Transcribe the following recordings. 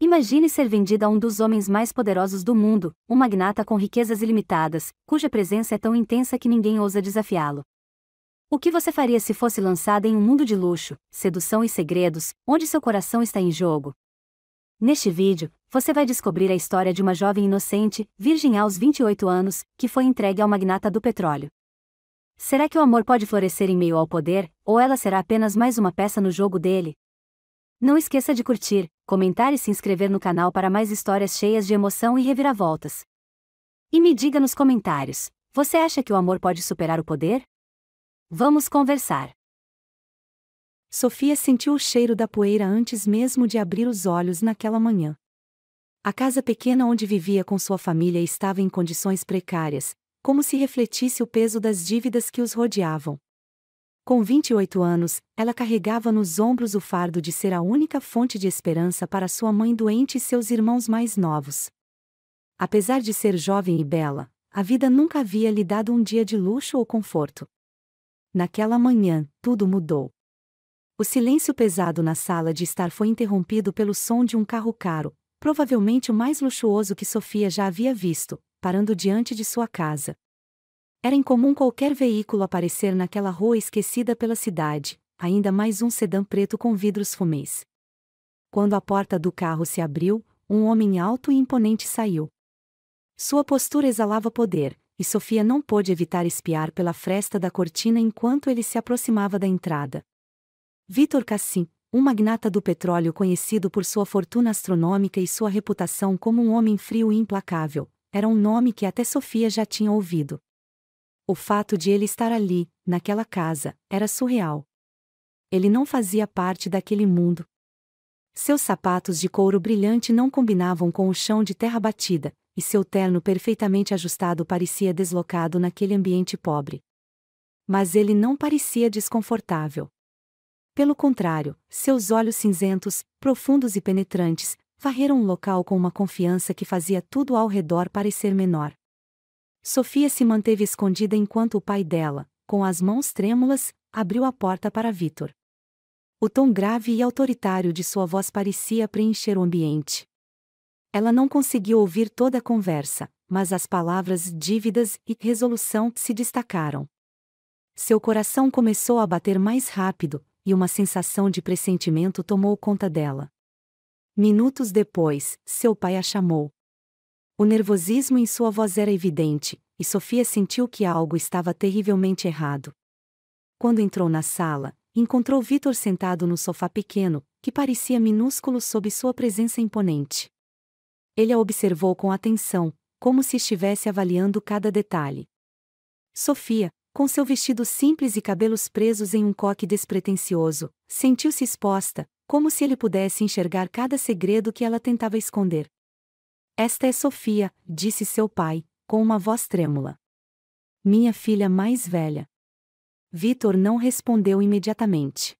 Imagine ser vendida a um dos homens mais poderosos do mundo, um magnata com riquezas ilimitadas, cuja presença é tão intensa que ninguém ousa desafiá-lo. O que você faria se fosse lançada em um mundo de luxo, sedução e segredos, onde seu coração está em jogo? Neste vídeo, você vai descobrir a história de uma jovem inocente, virgem aos 28 anos, que foi entregue ao magnata do petróleo. Será que o amor pode florescer em meio ao poder, ou ela será apenas mais uma peça no jogo dele? Não esqueça de curtir, comentar e se inscrever no canal para mais histórias cheias de emoção e reviravoltas. E me diga nos comentários, você acha que o amor pode superar o poder? Vamos conversar. Sofia sentiu o cheiro da poeira antes mesmo de abrir os olhos naquela manhã. A casa pequena onde vivia com sua família estava em condições precárias, como se refletisse o peso das dívidas que os rodeavam. Com 28 anos, ela carregava nos ombros o fardo de ser a única fonte de esperança para sua mãe doente e seus irmãos mais novos. Apesar de ser jovem e bela, a vida nunca havia lhe dado um dia de luxo ou conforto. Naquela manhã, tudo mudou. O silêncio pesado na sala de estar foi interrompido pelo som de um carro caro, provavelmente o mais luxuoso que Sofia já havia visto, parando diante de sua casa. Era incomum qualquer veículo aparecer naquela rua esquecida pela cidade, ainda mais um sedã preto com vidros fumês. Quando a porta do carro se abriu, um homem alto e imponente saiu. Sua postura exalava poder, e Sofia não pôde evitar espiar pela fresta da cortina enquanto ele se aproximava da entrada. Victor Cassim, um magnata do petróleo conhecido por sua fortuna astronômica e sua reputação como um homem frio e implacável, era um nome que até Sofia já tinha ouvido. O fato de ele estar ali, naquela casa, era surreal. Ele não fazia parte daquele mundo. Seus sapatos de couro brilhante não combinavam com o chão de terra batida, e seu terno perfeitamente ajustado parecia deslocado naquele ambiente pobre. Mas ele não parecia desconfortável. Pelo contrário, seus olhos cinzentos, profundos e penetrantes, varreram o local com uma confiança que fazia tudo ao redor parecer menor. Sofia se manteve escondida enquanto o pai dela, com as mãos trêmulas, abriu a porta para Victor. O tom grave e autoritário de sua voz parecia preencher o ambiente. Ela não conseguiu ouvir toda a conversa, mas as palavras dívidas e resolução se destacaram. Seu coração começou a bater mais rápido, e uma sensação de pressentimento tomou conta dela. Minutos depois, seu pai a chamou. O nervosismo em sua voz era evidente, e Sofia sentiu que algo estava terrivelmente errado. Quando entrou na sala, encontrou Victor sentado no sofá pequeno, que parecia minúsculo sob sua presença imponente. Ele a observou com atenção, como se estivesse avaliando cada detalhe. Sofia, com seu vestido simples e cabelos presos em um coque despretensioso, sentiu-se exposta, como se ele pudesse enxergar cada segredo que ela tentava esconder. Esta é Sofia, disse seu pai, com uma voz trêmula. Minha filha mais velha. Victor não respondeu imediatamente.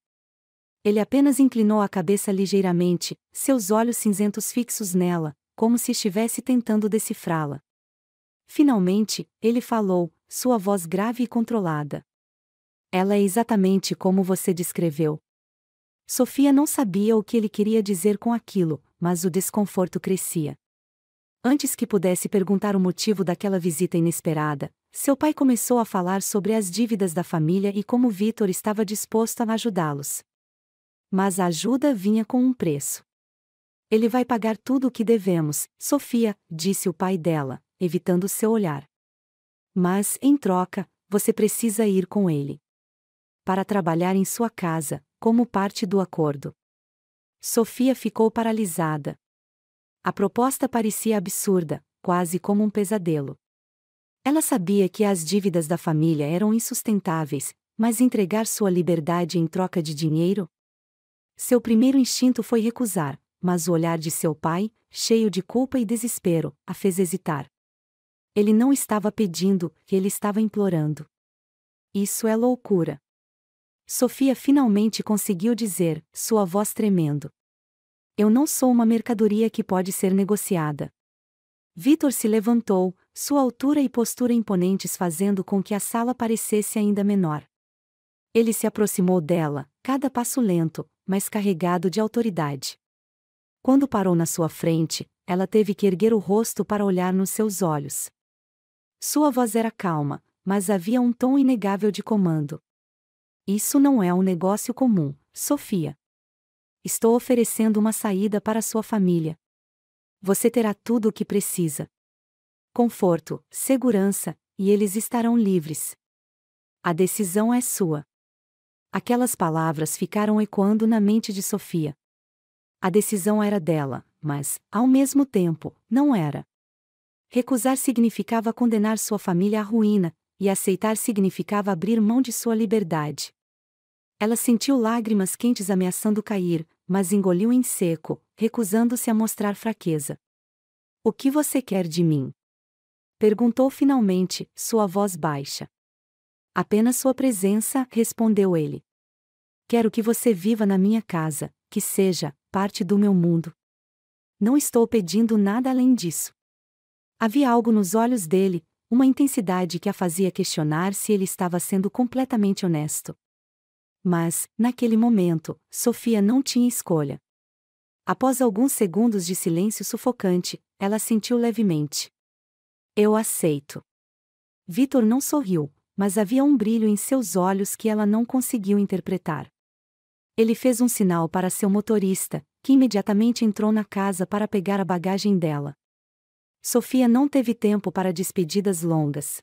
Ele apenas inclinou a cabeça ligeiramente, seus olhos cinzentos fixos nela, como se estivesse tentando decifrá-la. Finalmente, ele falou, sua voz grave e controlada. Ela é exatamente como você descreveu. Sofia não sabia o que ele queria dizer com aquilo, mas o desconforto crescia. Antes que pudesse perguntar o motivo daquela visita inesperada, seu pai começou a falar sobre as dívidas da família e como Victor estava disposto a ajudá-los. Mas a ajuda vinha com um preço. Ele vai pagar tudo o que devemos, Sofia, disse o pai dela, evitando seu olhar. Mas, em troca, você precisa ir com ele. Para trabalhar em sua casa, como parte do acordo. Sofia ficou paralisada. A proposta parecia absurda, quase como um pesadelo. Ela sabia que as dívidas da família eram insustentáveis, mas entregar sua liberdade em troca de dinheiro? Seu primeiro instinto foi recusar, mas o olhar de seu pai, cheio de culpa e desespero, a fez hesitar. Ele não estava pedindo, ele estava implorando. Isso é loucura. Sofia finalmente conseguiu dizer, sua voz tremendo. Eu não sou uma mercadoria que pode ser negociada. Victor se levantou, sua altura e postura imponentes fazendo com que a sala parecesse ainda menor. Ele se aproximou dela, cada passo lento, mas carregado de autoridade. Quando parou na sua frente, ela teve que erguer o rosto para olhar nos seus olhos. Sua voz era calma, mas havia um tom inegável de comando. Isso não é um negócio comum, Sofia. Estou oferecendo uma saída para sua família. Você terá tudo o que precisa. Conforto, segurança, e eles estarão livres. A decisão é sua. Aquelas palavras ficaram ecoando na mente de Sofia. A decisão era dela, mas, ao mesmo tempo, não era. Recusar significava condenar sua família à ruína, e aceitar significava abrir mão de sua liberdade. Ela sentiu lágrimas quentes ameaçando cair, mas engoliu em seco, recusando-se a mostrar fraqueza. O que você quer de mim? Perguntou finalmente, sua voz baixa. Apenas sua presença, respondeu ele. Quero que você viva na minha casa, que seja parte do meu mundo. Não estou pedindo nada além disso. Havia algo nos olhos dele, uma intensidade que a fazia questionar se ele estava sendo completamente honesto. Mas, naquele momento, Sofia não tinha escolha. Após alguns segundos de silêncio sufocante, ela sentiu levemente. Eu aceito. Vitor não sorriu, mas havia um brilho em seus olhos que ela não conseguiu interpretar. Ele fez um sinal para seu motorista, que imediatamente entrou na casa para pegar a bagagem dela. Sofia não teve tempo para despedidas longas.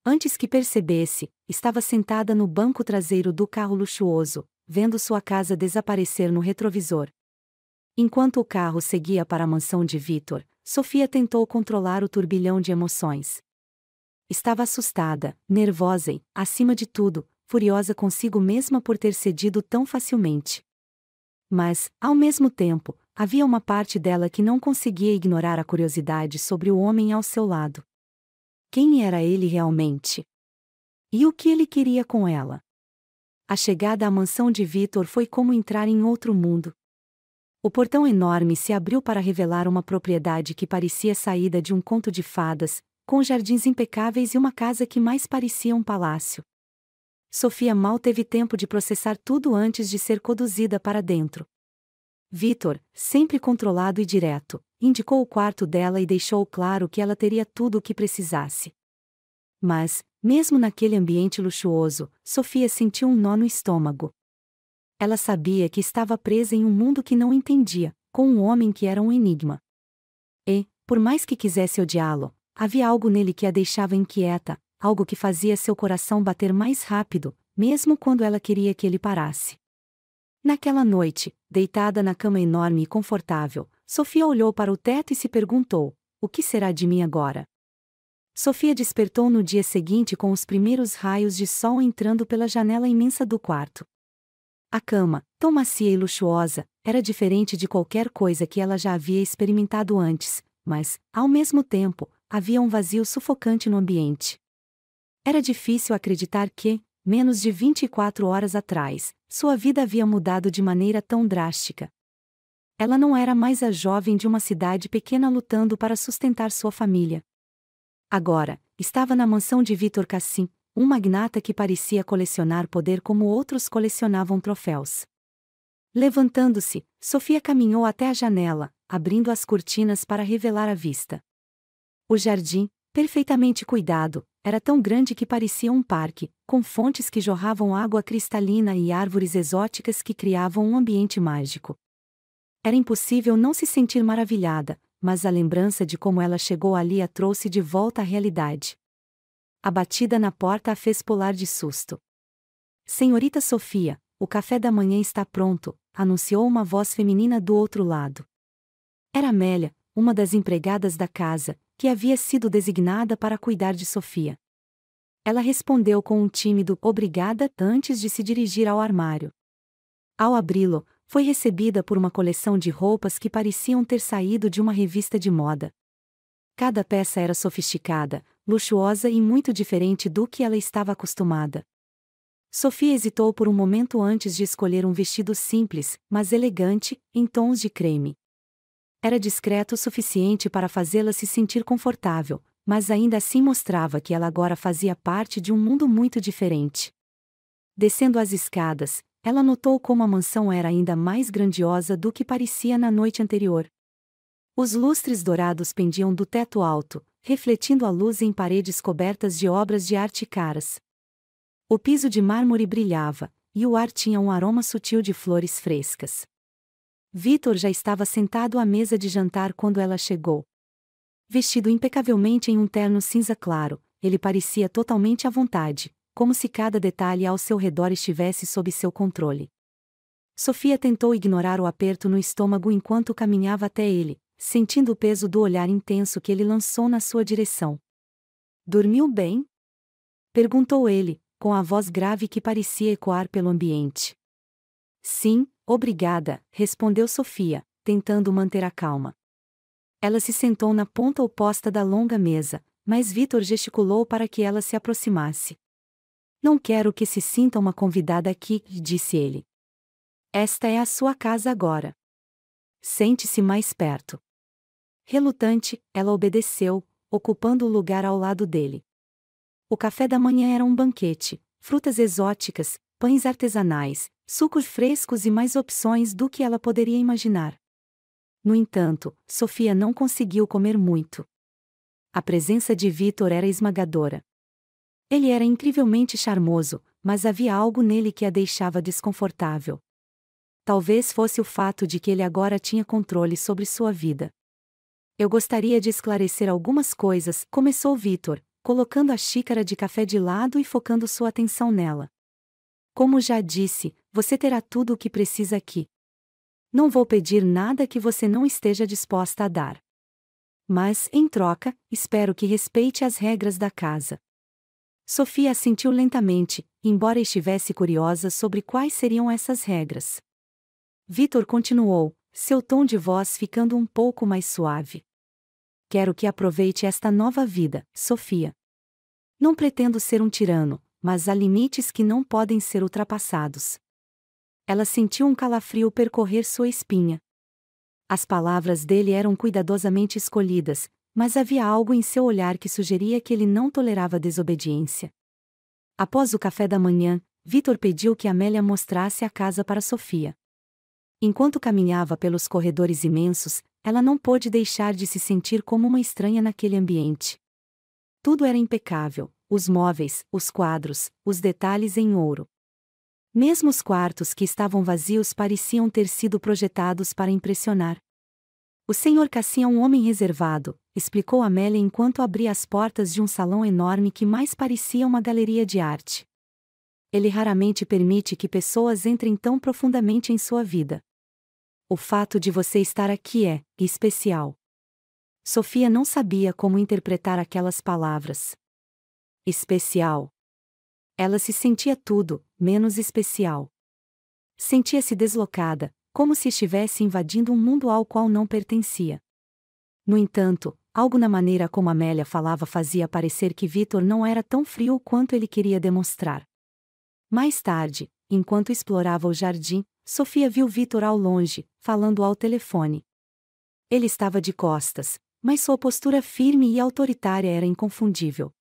Antes que percebesse, estava sentada no banco traseiro do carro luxuoso, vendo sua casa desaparecer no retrovisor. Enquanto o carro seguia para a mansão de Vitor, Sofia tentou controlar o turbilhão de emoções. Estava assustada, nervosa e, acima de tudo, furiosa consigo mesma por ter cedido tão facilmente. Mas, ao mesmo tempo, havia uma parte dela que não conseguia ignorar a curiosidade sobre o homem ao seu lado. Quem era ele realmente? E o que ele queria com ela? A chegada à mansão de Vitor foi como entrar em outro mundo. O portão enorme se abriu para revelar uma propriedade que parecia saída de um conto de fadas, com jardins impecáveis e uma casa que mais parecia um palácio. Sofia mal teve tempo de processar tudo antes de ser conduzida para dentro. Vitor, sempre controlado e direto, indicou o quarto dela e deixou claro que ela teria tudo o que precisasse. Mas, mesmo naquele ambiente luxuoso, Sofia sentiu um nó no estômago. Ela sabia que estava presa em um mundo que não entendia, com um homem que era um enigma. E, por mais que quisesse odiá-lo, havia algo nele que a deixava inquieta, algo que fazia seu coração bater mais rápido, mesmo quando ela queria que ele parasse. Naquela noite, deitada na cama enorme e confortável, Sofia olhou para o teto e se perguntou: o que será de mim agora? Sofia despertou no dia seguinte com os primeiros raios de sol entrando pela janela imensa do quarto. A cama, tão macia e luxuosa, era diferente de qualquer coisa que ela já havia experimentado antes, mas, ao mesmo tempo, havia um vazio sufocante no ambiente. Era difícil acreditar que, menos de 24 horas atrás, sua vida havia mudado de maneira tão drástica. Ela não era mais a jovem de uma cidade pequena lutando para sustentar sua família. Agora, estava na mansão de Vitor Cassim, um magnata que parecia colecionar poder como outros colecionavam troféus. Levantando-se, Sofia caminhou até a janela, abrindo as cortinas para revelar a vista. O jardim, perfeitamente cuidado, era tão grande que parecia um parque, com fontes que jorravam água cristalina e árvores exóticas que criavam um ambiente mágico. Era impossível não se sentir maravilhada, mas a lembrança de como ela chegou ali a trouxe de volta à realidade. A batida na porta a fez pular de susto. Senhorita Sofia, o café da manhã está pronto, anunciou uma voz feminina do outro lado. Era Amélia, uma das empregadas da casa, que havia sido designada para cuidar de Sofia. Ela respondeu com um tímido "obrigada" antes de se dirigir ao armário. Ao abri-lo, foi recebida por uma coleção de roupas que pareciam ter saído de uma revista de moda. Cada peça era sofisticada, luxuosa e muito diferente do que ela estava acostumada. Sofia hesitou por um momento antes de escolher um vestido simples, mas elegante, em tons de creme. Era discreto o suficiente para fazê-la se sentir confortável, mas ainda assim mostrava que ela agora fazia parte de um mundo muito diferente. Descendo as escadas, ela notou como a mansão era ainda mais grandiosa do que parecia na noite anterior. Os lustres dourados pendiam do teto alto, refletindo a luz em paredes cobertas de obras de arte caras. O piso de mármore brilhava, e o ar tinha um aroma sutil de flores frescas. Vitor já estava sentado à mesa de jantar quando ela chegou. Vestido impecavelmente em um terno cinza claro, ele parecia totalmente à vontade, como se cada detalhe ao seu redor estivesse sob seu controle. Sofia tentou ignorar o aperto no estômago enquanto caminhava até ele, sentindo o peso do olhar intenso que ele lançou na sua direção. "Dormiu bem?" perguntou ele, com a voz grave que parecia ecoar pelo ambiente. "Sim, obrigada", respondeu Sofia, tentando manter a calma. Ela se sentou na ponta oposta da longa mesa, mas Vitor gesticulou para que ela se aproximasse. "Não quero que se sinta uma convidada aqui", disse ele. "Esta é a sua casa agora. Sente-se mais perto." Relutante, ela obedeceu, ocupando o lugar ao lado dele. O café da manhã era um banquete: frutas exóticas, pães artesanais, sucos frescos e mais opções do que ela poderia imaginar. No entanto, Sofia não conseguiu comer muito. A presença de Vitor era esmagadora. Ele era incrivelmente charmoso, mas havia algo nele que a deixava desconfortável. Talvez fosse o fato de que ele agora tinha controle sobre sua vida. "Eu gostaria de esclarecer algumas coisas", começou Vitor, colocando a xícara de café de lado e focando sua atenção nela. "Como já disse, você terá tudo o que precisa aqui. Não vou pedir nada que você não esteja disposta a dar. Mas, em troca, espero que respeite as regras da casa." Sofia assentiu lentamente, embora estivesse curiosa sobre quais seriam essas regras. Vitor continuou, seu tom de voz ficando um pouco mais suave. "Quero que aproveite esta nova vida, Sofia. Não pretendo ser um tirano, mas há limites que não podem ser ultrapassados." Ela sentiu um calafrio percorrer sua espinha. As palavras dele eram cuidadosamente escolhidas, mas havia algo em seu olhar que sugeria que ele não tolerava desobediência. Após o café da manhã, Vitor pediu que Amélia mostrasse a casa para Sofia. Enquanto caminhava pelos corredores imensos, ela não pôde deixar de se sentir como uma estranha naquele ambiente. Tudo era impecável: os móveis, os quadros, os detalhes em ouro. Mesmo os quartos que estavam vazios pareciam ter sido projetados para impressionar. "O Sr. Cassim é um homem reservado", explicou Amélia enquanto abria as portas de um salão enorme que mais parecia uma galeria de arte. "Ele raramente permite que pessoas entrem tão profundamente em sua vida. O fato de você estar aqui é especial." Sofia não sabia como interpretar aquelas palavras. Especial. Ela se sentia tudo, menos especial. Sentia-se deslocada, como se estivesse invadindo um mundo ao qual não pertencia. No entanto, algo na maneira como Amélia falava fazia parecer que Vitor não era tão frio quanto ele queria demonstrar. Mais tarde, enquanto explorava o jardim, Sofia viu Vitor ao longe, falando ao telefone. Ele estava de costas, mas sua postura firme e autoritária era inconfundível.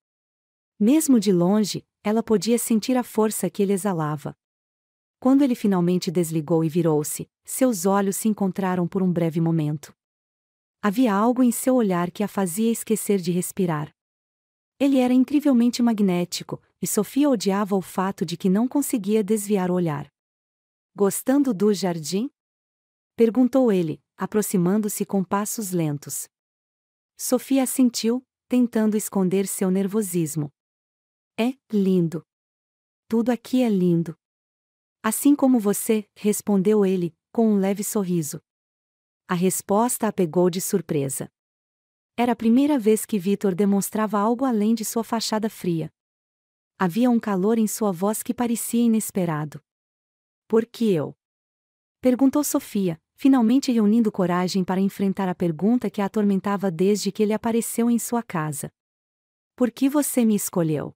Mesmo de longe, ela podia sentir a força que ele exalava. Quando ele finalmente desligou e virou-se, seus olhos se encontraram por um breve momento. Havia algo em seu olhar que a fazia esquecer de respirar. Ele era incrivelmente magnético, e Sofia odiava o fato de que não conseguia desviar o olhar. "Gostando do jardim?" perguntou ele, aproximando-se com passos lentos. Sofia assentiu, tentando esconder seu nervosismo. "É lindo. Tudo aqui é lindo." "Assim como você", respondeu ele, com um leve sorriso. A resposta a pegou de surpresa. Era a primeira vez que Vitor demonstrava algo além de sua fachada fria. Havia um calor em sua voz que parecia inesperado. "Por que eu?" perguntou Sofia, finalmente reunindo coragem para enfrentar a pergunta que a atormentava desde que ele apareceu em sua casa. "Por que você me escolheu?"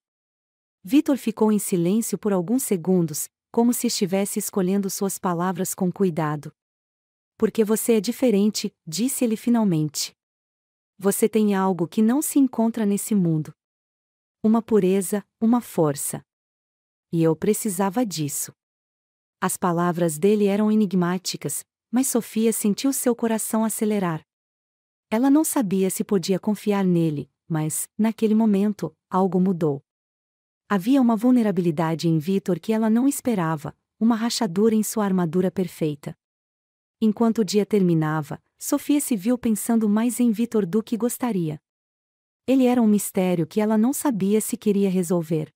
Vitor ficou em silêncio por alguns segundos, como se estivesse escolhendo suas palavras com cuidado. "Porque você é diferente", disse ele finalmente. "Você tem algo que não se encontra nesse mundo. Uma pureza, uma força. E eu precisava disso." As palavras dele eram enigmáticas, mas Sofia sentiu seu coração acelerar. Ela não sabia se podia confiar nele, mas, naquele momento, algo mudou. Havia uma vulnerabilidade em Vitor que ela não esperava, uma rachadura em sua armadura perfeita. Enquanto o dia terminava, Sofia se viu pensando mais em Vitor do que gostaria. Ele era um mistério que ela não sabia se queria resolver.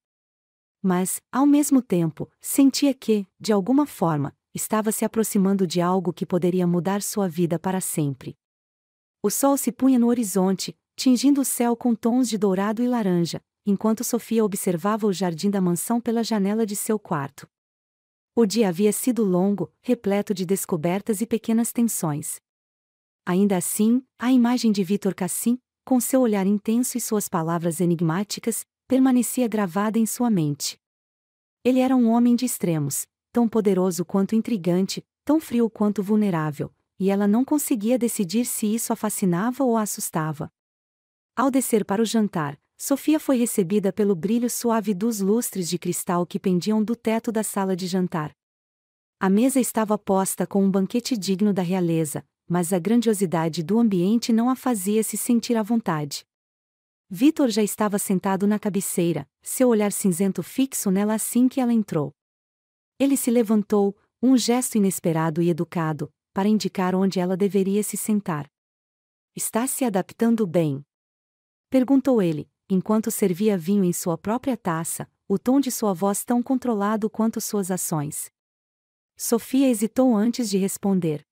Mas, ao mesmo tempo, sentia que, de alguma forma, estava se aproximando de algo que poderia mudar sua vida para sempre. O sol se punha no horizonte, tingindo o céu com tons de dourado e laranja, enquanto Sofia observava o jardim da mansão pela janela de seu quarto. O dia havia sido longo, repleto de descobertas e pequenas tensões. Ainda assim, a imagem de Vitor Cassim, com seu olhar intenso e suas palavras enigmáticas, permanecia gravada em sua mente. Ele era um homem de extremos, tão poderoso quanto intrigante, tão frio quanto vulnerável, e ela não conseguia decidir se isso a fascinava ou a assustava. Ao descer para o jantar, Sofia foi recebida pelo brilho suave dos lustres de cristal que pendiam do teto da sala de jantar. A mesa estava posta com um banquete digno da realeza, mas a grandiosidade do ambiente não a fazia se sentir à vontade. Vitor já estava sentado na cabeceira, seu olhar cinzento fixo nela assim que ela entrou. Ele se levantou, um gesto inesperado e educado, para indicar onde ela deveria se sentar. "Está se adaptando bem?" perguntou ele, enquanto servia vinho em sua própria taça, o tom de sua voz tão controlado quanto suas ações. Sofia hesitou antes de responder.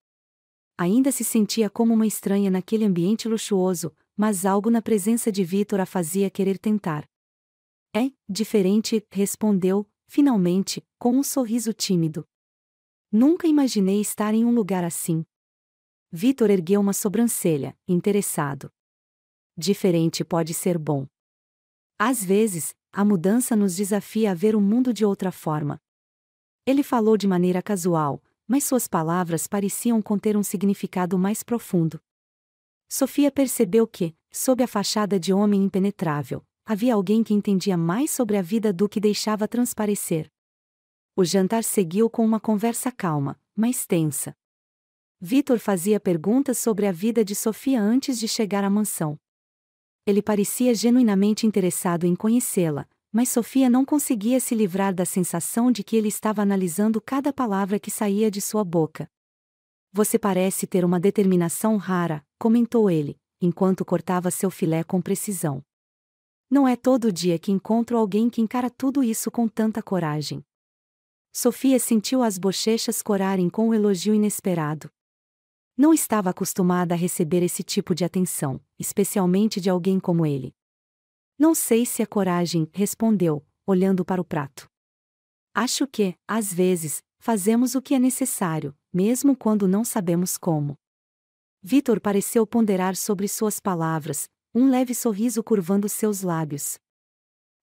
Ainda se sentia como uma estranha naquele ambiente luxuoso, mas algo na presença de Vitor a fazia querer tentar. "É diferente", respondeu, finalmente, com um sorriso tímido. "Nunca imaginei estar em um lugar assim." Vitor ergueu uma sobrancelha, interessado. "Diferente pode ser bom. Às vezes, a mudança nos desafia a ver o mundo de outra forma." Ele falou de maneira casual, mas suas palavras pareciam conter um significado mais profundo. Sofia percebeu que, sob a fachada de homem impenetrável, havia alguém que entendia mais sobre a vida do que deixava transparecer. O jantar seguiu com uma conversa calma, mas tensa. Vitor fazia perguntas sobre a vida de Sofia antes de chegar à mansão. Ele parecia genuinamente interessado em conhecê-la, mas Sofia não conseguia se livrar da sensação de que ele estava analisando cada palavra que saía de sua boca. "Você parece ter uma determinação rara", comentou ele, enquanto cortava seu filé com precisão. "Não é todo dia que encontro alguém que encara tudo isso com tanta coragem." Sofia sentiu as bochechas corarem com o elogio inesperado. Não estava acostumada a receber esse tipo de atenção, especialmente de alguém como ele. "Não sei se é coragem", respondeu, olhando para o prato. "Acho que, às vezes, fazemos o que é necessário, mesmo quando não sabemos como." Vitor pareceu ponderar sobre suas palavras, um leve sorriso curvando seus lábios.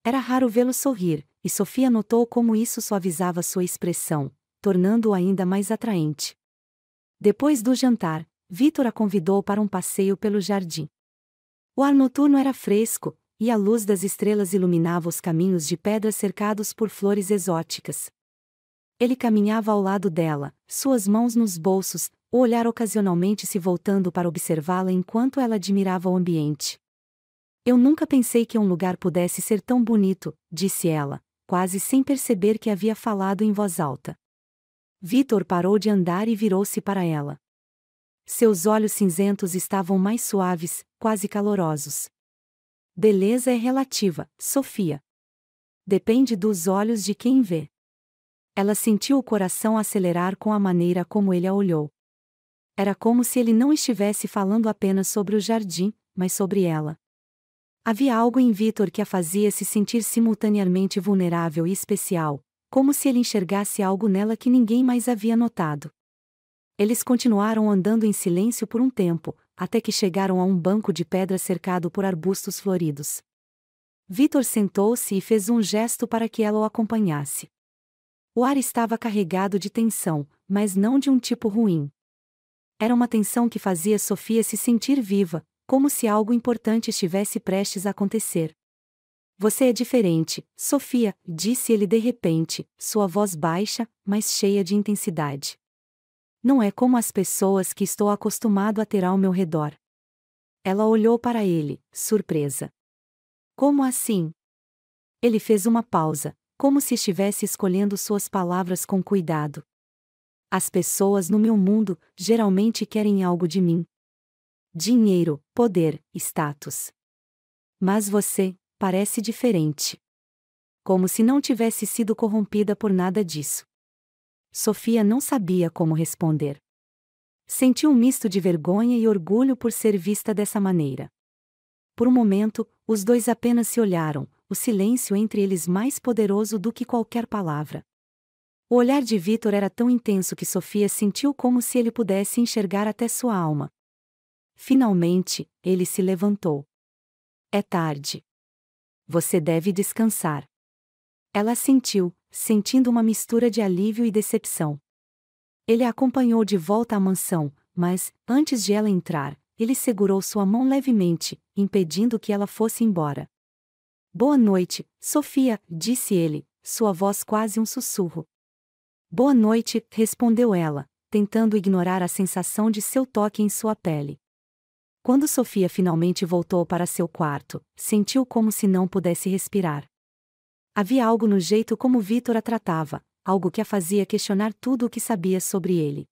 Era raro vê-lo sorrir, e Sofia notou como isso suavizava sua expressão, tornando-o ainda mais atraente. Depois do jantar, Vitor a convidou para um passeio pelo jardim. O ar noturno era fresco, e a luz das estrelas iluminava os caminhos de pedra cercados por flores exóticas. Ele caminhava ao lado dela, suas mãos nos bolsos, o olhar ocasionalmente se voltando para observá-la enquanto ela admirava o ambiente. "Eu nunca pensei que um lugar pudesse ser tão bonito", disse ela, quase sem perceber que havia falado em voz alta. Vitor parou de andar e virou-se para ela. Seus olhos cinzentos estavam mais suaves, quase calorosos. "Beleza é relativa, Sofia. Depende dos olhos de quem vê." Ela sentiu o coração acelerar com a maneira como ele a olhou. Era como se ele não estivesse falando apenas sobre o jardim, mas sobre ela. Havia algo em Vitor que a fazia se sentir simultaneamente vulnerável e especial, como se ele enxergasse algo nela que ninguém mais havia notado. Eles continuaram andando em silêncio por um tempo, até que chegaram a um banco de pedra cercado por arbustos floridos. Vitor sentou-se e fez um gesto para que ela o acompanhasse. O ar estava carregado de tensão, mas não de um tipo ruim. Era uma tensão que fazia Sofia se sentir viva, como se algo importante estivesse prestes a acontecer. Você é diferente, Sofia, disse ele de repente, sua voz baixa, mas cheia de intensidade. Não é como as pessoas que estou acostumado a ter ao meu redor. Ela olhou para ele, surpresa. Como assim? Ele fez uma pausa, como se estivesse escolhendo suas palavras com cuidado. As pessoas no meu mundo geralmente querem algo de mim. Dinheiro, poder, status. Mas você parece diferente. Como se não tivesse sido corrompida por nada disso. Sofia não sabia como responder. Sentiu um misto de vergonha e orgulho por ser vista dessa maneira. Por um momento, os dois apenas se olharam, o silêncio entre eles mais poderoso do que qualquer palavra. O olhar de Vitor era tão intenso que Sofia sentiu como se ele pudesse enxergar até sua alma. Finalmente, ele se levantou. É tarde. Você deve descansar. Ela assentiu, sentindo uma mistura de alívio e decepção. Ele a acompanhou de volta à mansão, mas, antes de ela entrar, ele segurou sua mão levemente, impedindo que ela fosse embora. Boa noite, Sofia, disse ele, sua voz quase um sussurro. Boa noite, respondeu ela, tentando ignorar a sensação de seu toque em sua pele. Quando Sofia finalmente voltou para seu quarto, sentiu como se não pudesse respirar. Havia algo no jeito como Vitor a tratava, algo que a fazia questionar tudo o que sabia sobre ele.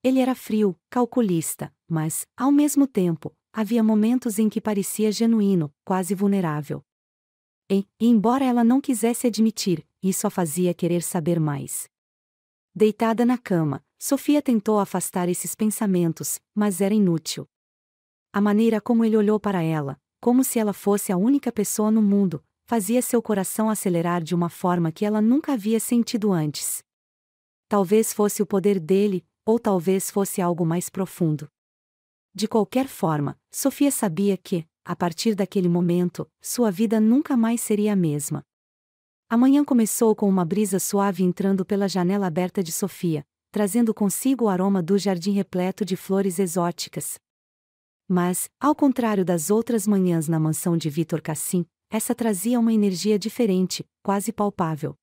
Ele era frio, calculista, mas, ao mesmo tempo, havia momentos em que parecia genuíno, quase vulnerável. E, embora ela não quisesse admitir, isso a fazia querer saber mais. Deitada na cama, Sofia tentou afastar esses pensamentos, mas era inútil. A maneira como ele olhou para ela, como se ela fosse a única pessoa no mundo, fazia seu coração acelerar de uma forma que ela nunca havia sentido antes. Talvez fosse o poder dele, ou talvez fosse algo mais profundo. De qualquer forma, Sofia sabia que, a partir daquele momento, sua vida nunca mais seria a mesma. A manhã começou com uma brisa suave entrando pela janela aberta de Sofia, trazendo consigo o aroma do jardim repleto de flores exóticas. Mas, ao contrário das outras manhãs na mansão de Vitor Cassim, essa trazia uma energia diferente, quase palpável.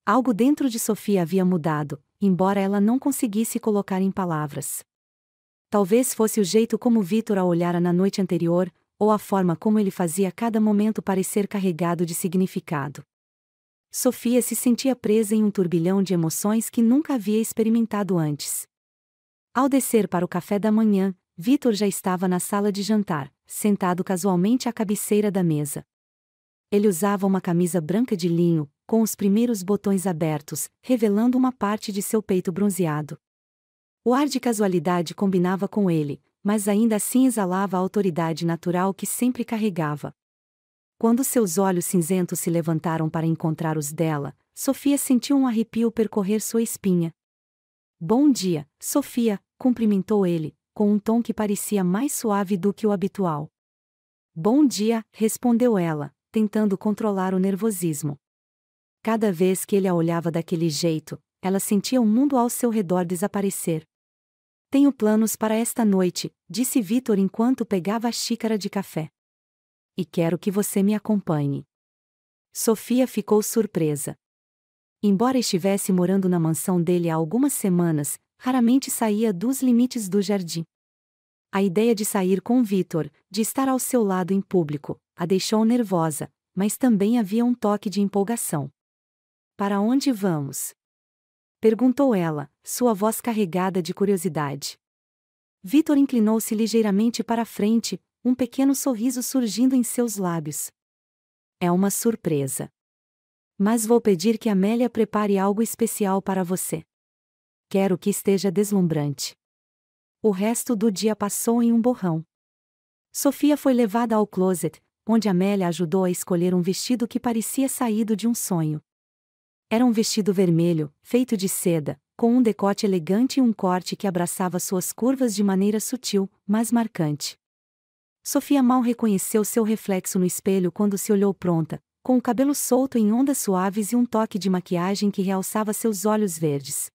Algo dentro de Sofia havia mudado, embora ela não conseguisse colocar em palavras. Talvez fosse o jeito como Vitor a olhara na noite anterior, ou a forma como ele fazia cada momento parecer carregado de significado. Sofia se sentia presa em um turbilhão de emoções que nunca havia experimentado antes. Ao descer para o café da manhã, Vitor já estava na sala de jantar, sentado casualmente à cabeceira da mesa. Ele usava uma camisa branca de linho, com os primeiros botões abertos, revelando uma parte de seu peito bronzeado. O ar de casualidade combinava com ele, mas ainda assim exalava a autoridade natural que sempre carregava. Quando seus olhos cinzentos se levantaram para encontrar os dela, Sofia sentiu um arrepio percorrer sua espinha. Bom dia, Sofia, cumprimentou ele, com um tom que parecia mais suave do que o habitual. Bom dia, respondeu ela, tentando controlar o nervosismo. Cada vez que ele a olhava daquele jeito, ela sentia o mundo ao seu redor desaparecer. Tenho planos para esta noite, disse Vitor enquanto pegava a xícara de café. E quero que você me acompanhe. Sofia ficou surpresa. Embora estivesse morando na mansão dele há algumas semanas, raramente saía dos limites do jardim. A ideia de sair com Vitor, de estar ao seu lado em público, a deixou nervosa, mas também havia um toque de empolgação. Para onde vamos? Perguntou ela, sua voz carregada de curiosidade. Vitor inclinou-se ligeiramente para a frente, um pequeno sorriso surgindo em seus lábios. É uma surpresa. Mas vou pedir que Amélia prepare algo especial para você. Quero que esteja deslumbrante. O resto do dia passou em um borrão. Sofia foi levada ao closet, onde Amélia ajudou a escolher um vestido que parecia saído de um sonho. Era um vestido vermelho, feito de seda, com um decote elegante e um corte que abraçava suas curvas de maneira sutil, mas marcante. Sofia mal reconheceu seu reflexo no espelho quando se olhou pronta, com o cabelo solto em ondas suaves e um toque de maquiagem que realçava seus olhos verdes.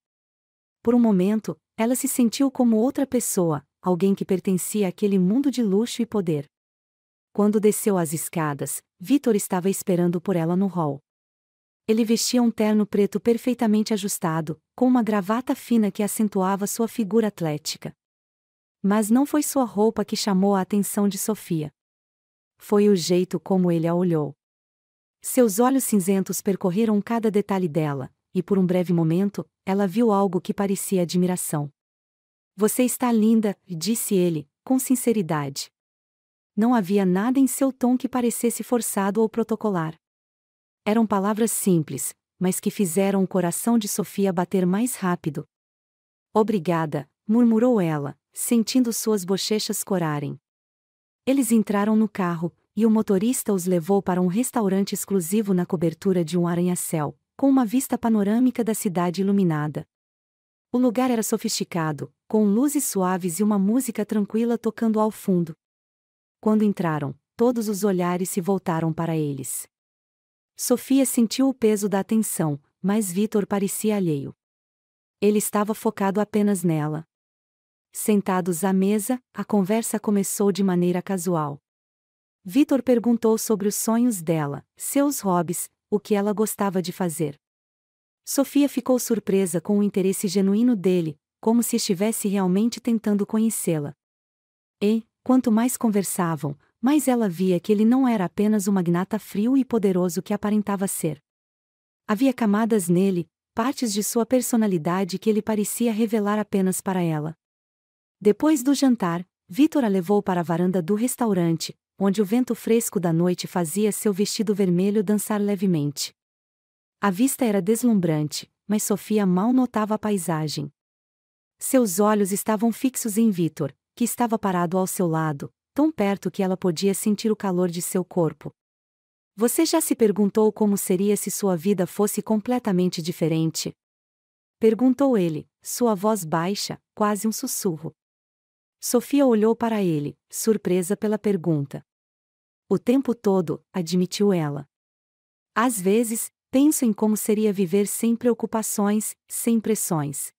Por um momento, ela se sentiu como outra pessoa, alguém que pertencia àquele mundo de luxo e poder. Quando desceu as escadas, Vitor estava esperando por ela no hall. Ele vestia um terno preto perfeitamente ajustado, com uma gravata fina que acentuava sua figura atlética. Mas não foi sua roupa que chamou a atenção de Sofia. Foi o jeito como ele a olhou. Seus olhos cinzentos percorreram cada detalhe dela, e por um breve momento, ela viu algo que parecia admiração. Você está linda, disse ele, com sinceridade. Não havia nada em seu tom que parecesse forçado ou protocolar. Eram palavras simples, mas que fizeram o coração de Sofia bater mais rápido. Obrigada, murmurou ela, sentindo suas bochechas corarem. Eles entraram no carro, e o motorista os levou para um restaurante exclusivo na cobertura de um arranha-céu, com uma vista panorâmica da cidade iluminada. O lugar era sofisticado, com luzes suaves e uma música tranquila tocando ao fundo. Quando entraram, todos os olhares se voltaram para eles. Sofia sentiu o peso da atenção, mas Vitor parecia alheio. Ele estava focado apenas nela. Sentados à mesa, a conversa começou de maneira casual. Vitor perguntou sobre os sonhos dela, seus hobbies, o que ela gostava de fazer. Sofia ficou surpresa com o interesse genuíno dele, como se estivesse realmente tentando conhecê-la. E, quanto mais conversavam, mais ela via que ele não era apenas um magnata frio e poderoso que aparentava ser. Havia camadas nele, partes de sua personalidade que ele parecia revelar apenas para ela. Depois do jantar, Vitor a levou para a varanda do restaurante, onde o vento fresco da noite fazia seu vestido vermelho dançar levemente. A vista era deslumbrante, mas Sofia mal notava a paisagem. Seus olhos estavam fixos em Vitor, que estava parado ao seu lado, tão perto que ela podia sentir o calor de seu corpo. Você já se perguntou como seria se sua vida fosse completamente diferente? Perguntou ele, sua voz baixa, quase um sussurro. Sofia olhou para ele, surpresa pela pergunta. O tempo todo, admitiu ela. Às vezes, penso em como seria viver sem preocupações, sem pressões.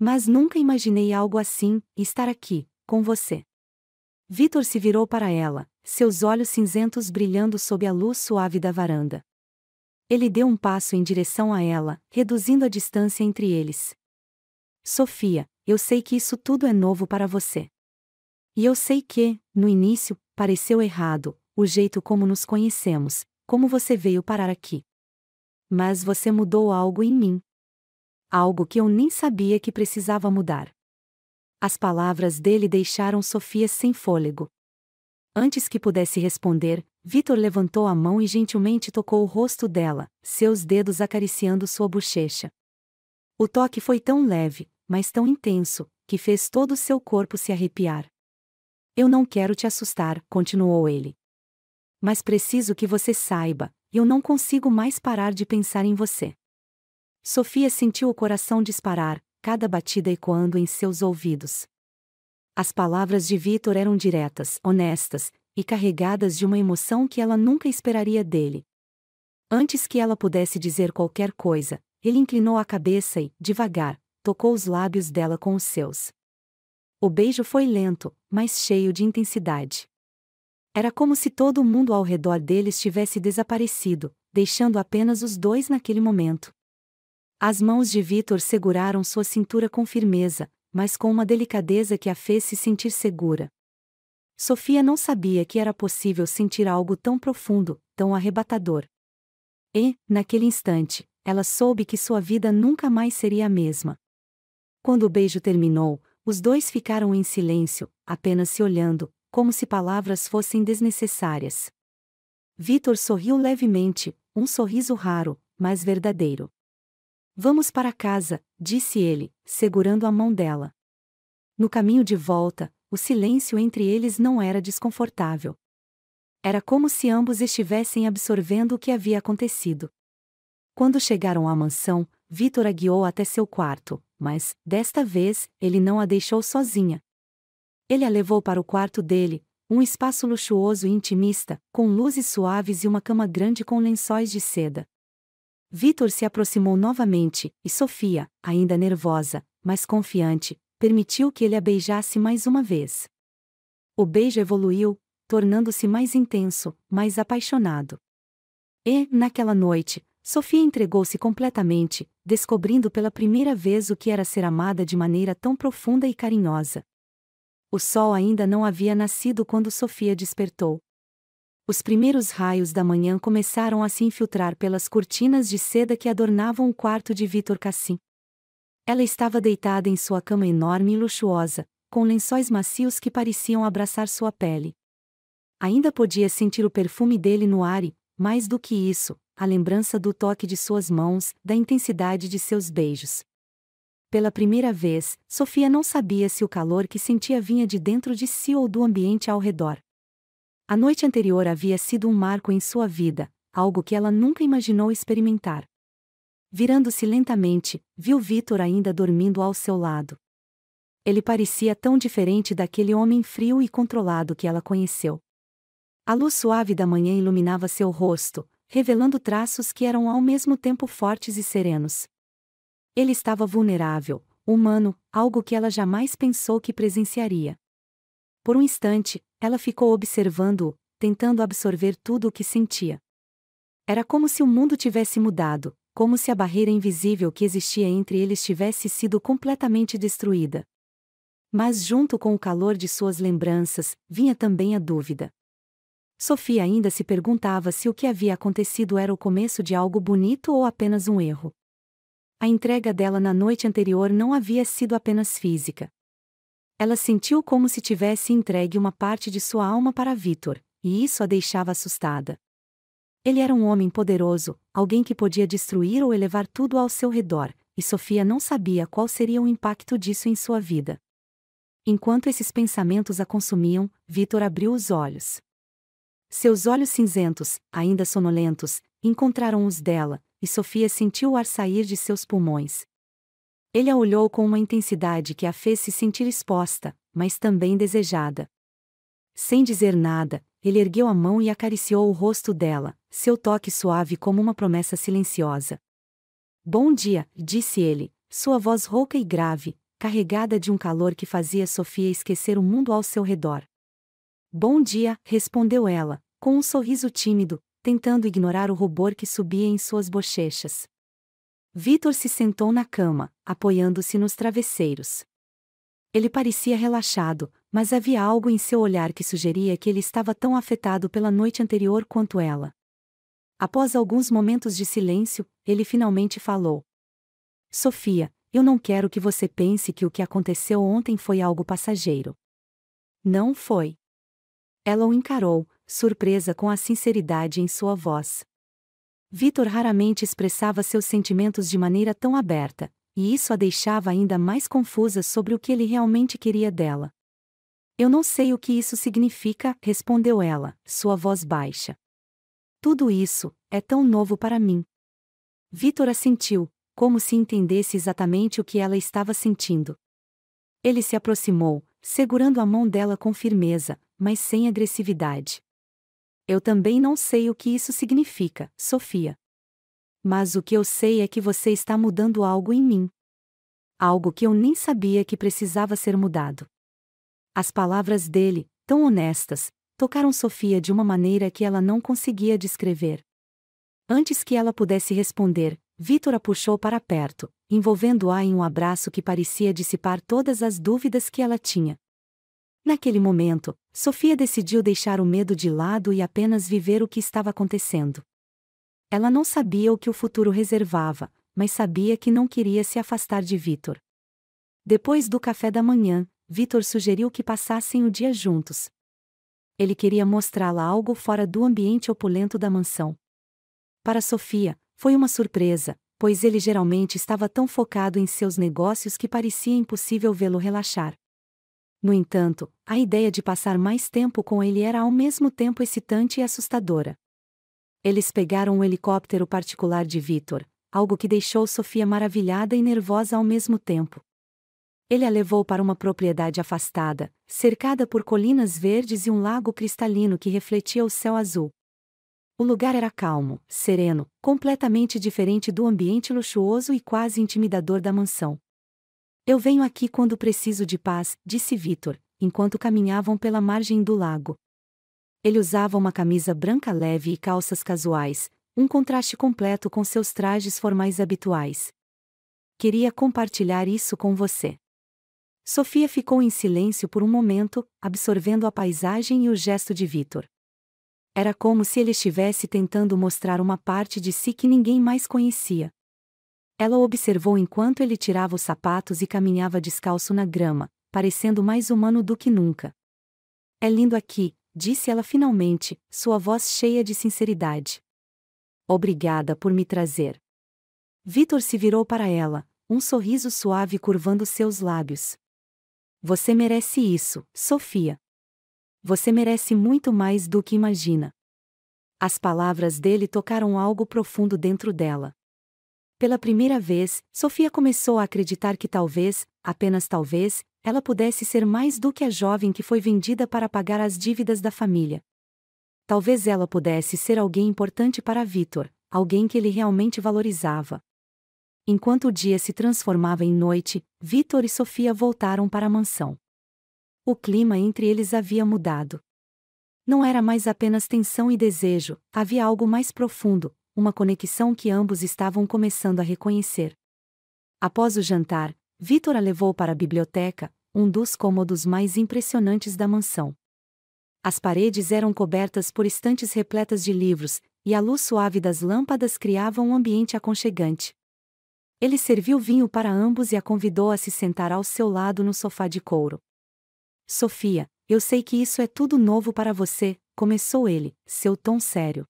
Mas nunca imaginei algo assim, estar aqui, com você. Vitor se virou para ela, seus olhos cinzentos brilhando sob a luz suave da varanda. Ele deu um passo em direção a ela, reduzindo a distância entre eles. Sofia, eu sei que isso tudo é novo para você. E eu sei que, no início, pareceu errado, o jeito como nos conhecemos, como você veio parar aqui. Mas você mudou algo em mim. Algo que eu nem sabia que precisava mudar. As palavras dele deixaram Sofia sem fôlego. Antes que pudesse responder, Vitor levantou a mão e gentilmente tocou o rosto dela, seus dedos acariciando sua bochecha. O toque foi tão leve, mas tão intenso, que fez todo o seu corpo se arrepiar. Eu não quero te assustar, continuou ele. Mas preciso que você saiba, eu não consigo mais parar de pensar em você. Sofia sentiu o coração disparar, cada batida ecoando em seus ouvidos. As palavras de Vitor eram diretas, honestas, e carregadas de uma emoção que ela nunca esperaria dele. Antes que ela pudesse dizer qualquer coisa, ele inclinou a cabeça e, devagar, tocou os lábios dela com os seus. O beijo foi lento, mas cheio de intensidade. Era como se todo o mundo ao redor deles tivesse desaparecido, deixando apenas os dois naquele momento. As mãos de Vitor seguraram sua cintura com firmeza, mas com uma delicadeza que a fez se sentir segura. Sofia não sabia que era possível sentir algo tão profundo, tão arrebatador. E, naquele instante, ela soube que sua vida nunca mais seria a mesma. Quando o beijo terminou, os dois ficaram em silêncio, apenas se olhando, como se palavras fossem desnecessárias. Vitor sorriu levemente, um sorriso raro, mas verdadeiro. Vamos para casa, disse ele, segurando a mão dela. No caminho de volta, o silêncio entre eles não era desconfortável. Era como se ambos estivessem absorvendo o que havia acontecido. Quando chegaram à mansão, Vitor a guiou até seu quarto, mas, desta vez, ele não a deixou sozinha. Ele a levou para o quarto dele, um espaço luxuoso e intimista, com luzes suaves e uma cama grande com lençóis de seda. Vitor se aproximou novamente, e Sofia, ainda nervosa, mas confiante, permitiu que ele a beijasse mais uma vez. O beijo evoluiu, tornando-se mais intenso, mais apaixonado. E, naquela noite, Sofia entregou-se completamente, descobrindo pela primeira vez o que era ser amada de maneira tão profunda e carinhosa. O sol ainda não havia nascido quando Sofia despertou. Os primeiros raios da manhã começaram a se infiltrar pelas cortinas de seda que adornavam o quarto de Vítor Cassim. Ela estava deitada em sua cama enorme e luxuosa, com lençóis macios que pareciam abraçar sua pele. Ainda podia sentir o perfume dele no ar e, mais do que isso, a lembrança do toque de suas mãos, da intensidade de seus beijos. Pela primeira vez, Sofia não sabia se o calor que sentia vinha de dentro de si ou do ambiente ao redor. A noite anterior havia sido um marco em sua vida, algo que ela nunca imaginou experimentar. Virando-se lentamente, viu Vítor ainda dormindo ao seu lado. Ele parecia tão diferente daquele homem frio e controlado que ela conheceu. A luz suave da manhã iluminava seu rosto, revelando traços que eram ao mesmo tempo fortes e serenos. Ele estava vulnerável, humano, algo que ela jamais pensou que presenciaria. Por um instante, ela ficou observando-o, tentando absorver tudo o que sentia. Era como se o mundo tivesse mudado, como se a barreira invisível que existia entre eles tivesse sido completamente destruída. Mas junto com o calor de suas lembranças, vinha também a dúvida. Sofia ainda se perguntava se o que havia acontecido era o começo de algo bonito ou apenas um erro. A entrega dela na noite anterior não havia sido apenas física. Ela sentiu como se tivesse entregue uma parte de sua alma para Vítor, e isso a deixava assustada. Ele era um homem poderoso, alguém que podia destruir ou elevar tudo ao seu redor, e Sofia não sabia qual seria o impacto disso em sua vida. Enquanto esses pensamentos a consumiam, Vítor abriu os olhos. Seus olhos cinzentos, ainda sonolentos, encontraram os dela, e Sofia sentiu o ar sair de seus pulmões. Ele a olhou com uma intensidade que a fez se sentir exposta, mas também desejada. Sem dizer nada, ele ergueu a mão e acariciou o rosto dela, seu toque suave como uma promessa silenciosa. "Bom dia", disse ele, sua voz rouca e grave, carregada de um calor que fazia Sofia esquecer o mundo ao seu redor. "Bom dia", respondeu ela, com um sorriso tímido, tentando ignorar o rubor que subia em suas bochechas. Vítor se sentou na cama, apoiando-se nos travesseiros. Ele parecia relaxado, mas havia algo em seu olhar que sugeria que ele estava tão afetado pela noite anterior quanto ela. Após alguns momentos de silêncio, ele finalmente falou: "Sofia, eu não quero que você pense que o que aconteceu ontem foi algo passageiro. Não foi." Ela o encarou, surpresa com a sinceridade em sua voz. Vítor raramente expressava seus sentimentos de maneira tão aberta, e isso a deixava ainda mais confusa sobre o que ele realmente queria dela. "Eu não sei o que isso significa", respondeu ela, sua voz baixa. "Tudo isso é tão novo para mim." Vítor assentiu, como se entendesse exatamente o que ela estava sentindo. Ele se aproximou, segurando a mão dela com firmeza, mas sem agressividade. "Eu também não sei o que isso significa, Sofia. Mas o que eu sei é que você está mudando algo em mim. Algo que eu nem sabia que precisava ser mudado." As palavras dele, tão honestas, tocaram Sofia de uma maneira que ela não conseguia descrever. Antes que ela pudesse responder, Vítor a puxou para perto, envolvendo-a em um abraço que parecia dissipar todas as dúvidas que ela tinha. Naquele momento, Sofia decidiu deixar o medo de lado e apenas viver o que estava acontecendo. Ela não sabia o que o futuro reservava, mas sabia que não queria se afastar de Vítor. Depois do café da manhã, Vítor sugeriu que passassem o dia juntos. Ele queria mostrá-la algo fora do ambiente opulento da mansão. Para Sofia, foi uma surpresa, pois ele geralmente estava tão focado em seus negócios que parecia impossível vê-lo relaxar. No entanto, a ideia de passar mais tempo com ele era ao mesmo tempo excitante e assustadora. Eles pegaram um helicóptero particular de Vítor, algo que deixou Sofia maravilhada e nervosa ao mesmo tempo. Ele a levou para uma propriedade afastada, cercada por colinas verdes e um lago cristalino que refletia o céu azul. O lugar era calmo, sereno, completamente diferente do ambiente luxuoso e quase intimidador da mansão. "Eu venho aqui quando preciso de paz", disse Vítor, enquanto caminhavam pela margem do lago. Ele usava uma camisa branca leve e calças casuais, um contraste completo com seus trajes formais habituais. Queria compartilhar isso com você. Sofia ficou em silêncio por um momento, absorvendo a paisagem e o gesto de Vitor. Era como se ele estivesse tentando mostrar uma parte de si que ninguém mais conhecia. Ela o observou enquanto ele tirava os sapatos e caminhava descalço na grama, parecendo mais humano do que nunca. "É lindo aqui", disse ela finalmente, sua voz cheia de sinceridade. "Obrigada por me trazer." Vitor se virou para ela, um sorriso suave curvando seus lábios. "Você merece isso, Sofia. Você merece muito mais do que imagina." As palavras dele tocaram algo profundo dentro dela. Pela primeira vez, Sofia começou a acreditar que talvez, apenas talvez, ela pudesse ser mais do que a jovem que foi vendida para pagar as dívidas da família. Talvez ela pudesse ser alguém importante para Vitor, alguém que ele realmente valorizava. Enquanto o dia se transformava em noite, Vitor e Sofia voltaram para a mansão. O clima entre eles havia mudado. Não era mais apenas tensão e desejo, havia algo mais profundo, uma conexão que ambos estavam começando a reconhecer. Após o jantar, Vitor a levou para a biblioteca, um dos cômodos mais impressionantes da mansão. As paredes eram cobertas por estantes repletas de livros, e a luz suave das lâmpadas criava um ambiente aconchegante. Ele serviu vinho para ambos e a convidou a se sentar ao seu lado no sofá de couro. "Sofia, eu sei que isso é tudo novo para você", começou ele, seu tom sério.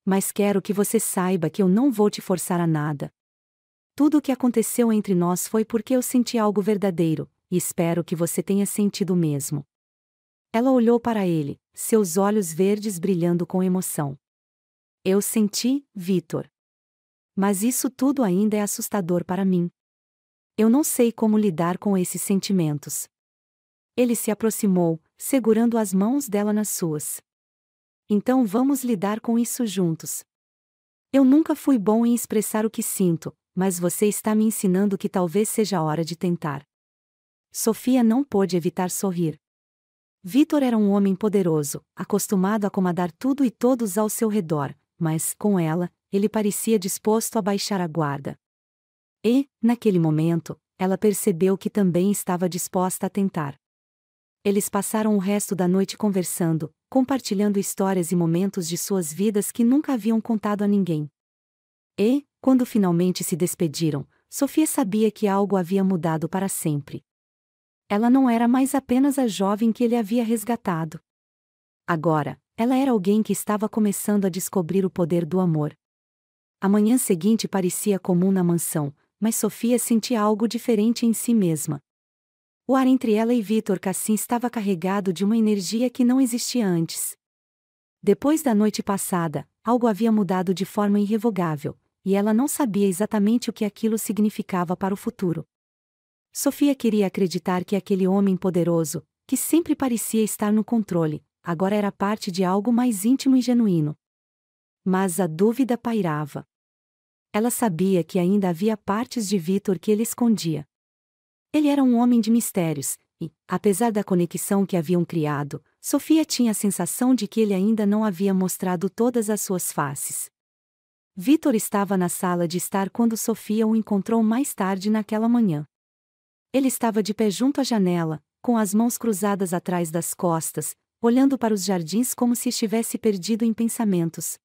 "Mas quero que você saiba que eu não vou te forçar a nada. Tudo o que aconteceu entre nós foi porque eu senti algo verdadeiro, e espero que você tenha sentido o mesmo." Ela olhou para ele, seus olhos verdes brilhando com emoção. "Eu senti, Vitor. Mas isso tudo ainda é assustador para mim. Eu não sei como lidar com esses sentimentos." Ele se aproximou, segurando as mãos dela nas suas. "Então vamos lidar com isso juntos. Eu nunca fui bom em expressar o que sinto, mas você está me ensinando que talvez seja a hora de tentar." Sofia não pôde evitar sorrir. Vitor era um homem poderoso, acostumado a acomodar tudo e todos ao seu redor, mas, com ela, ele parecia disposto a baixar a guarda. E, naquele momento, ela percebeu que também estava disposta a tentar. Eles passaram o resto da noite conversando, compartilhando histórias e momentos de suas vidas que nunca haviam contado a ninguém. E, quando finalmente se despediram, Sofia sabia que algo havia mudado para sempre. Ela não era mais apenas a jovem que ele havia resgatado. Agora, ela era alguém que estava começando a descobrir o poder do amor. A manhã seguinte parecia comum na mansão, mas Sofia sentia algo diferente em si mesma. O ar entre ela e Vitor Cassim estava carregado de uma energia que não existia antes. Depois da noite passada, algo havia mudado de forma irrevogável, e ela não sabia exatamente o que aquilo significava para o futuro. Sofia queria acreditar que aquele homem poderoso, que sempre parecia estar no controle, agora era parte de algo mais íntimo e genuíno. Mas a dúvida pairava. Ela sabia que ainda havia partes de Vitor que ele escondia. Ele era um homem de mistérios, e, apesar da conexão que haviam criado, Sofia tinha a sensação de que ele ainda não havia mostrado todas as suas faces. Vitor estava na sala de estar quando Sofia o encontrou mais tarde naquela manhã. Ele estava de pé junto à janela, com as mãos cruzadas atrás das costas, olhando para os jardins como se estivesse perdido em pensamentos.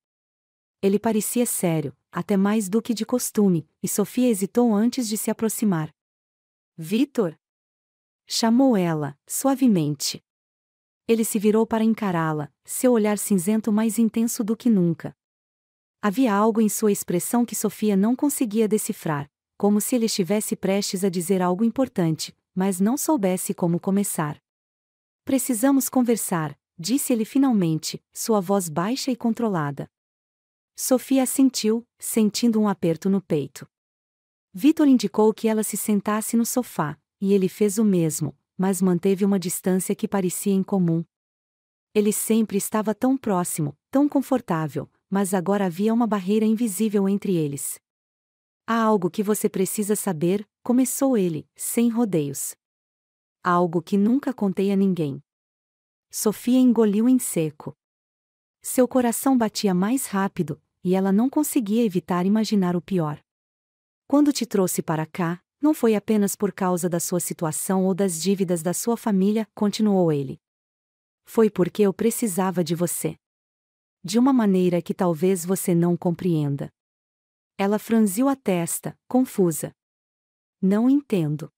Ele parecia sério, até mais do que de costume, e Sofia hesitou antes de se aproximar. "Vitor?" chamou ela, suavemente. Ele se virou para encará-la, seu olhar cinzento mais intenso do que nunca. Havia algo em sua expressão que Sofia não conseguia decifrar, como se ele estivesse prestes a dizer algo importante, mas não soubesse como começar. "Precisamos conversar", disse ele finalmente, sua voz baixa e controlada. Sofia assentiu, sentindo um aperto no peito. Vitor indicou que ela se sentasse no sofá, e ele fez o mesmo, mas manteve uma distância que parecia incomum. Ele sempre estava tão próximo, tão confortável, mas agora havia uma barreira invisível entre eles. "Há algo que você precisa saber", começou ele, sem rodeios. "Algo que nunca contei a ninguém." Sofia engoliu em seco. Seu coração batia mais rápido, e ela não conseguia evitar imaginar o pior. Quando te trouxe para cá, não foi apenas por causa da sua situação ou das dívidas da sua família, continuou ele. Foi porque eu precisava de você. De uma maneira que talvez você não compreenda. Ela franziu a testa, confusa. Não entendo.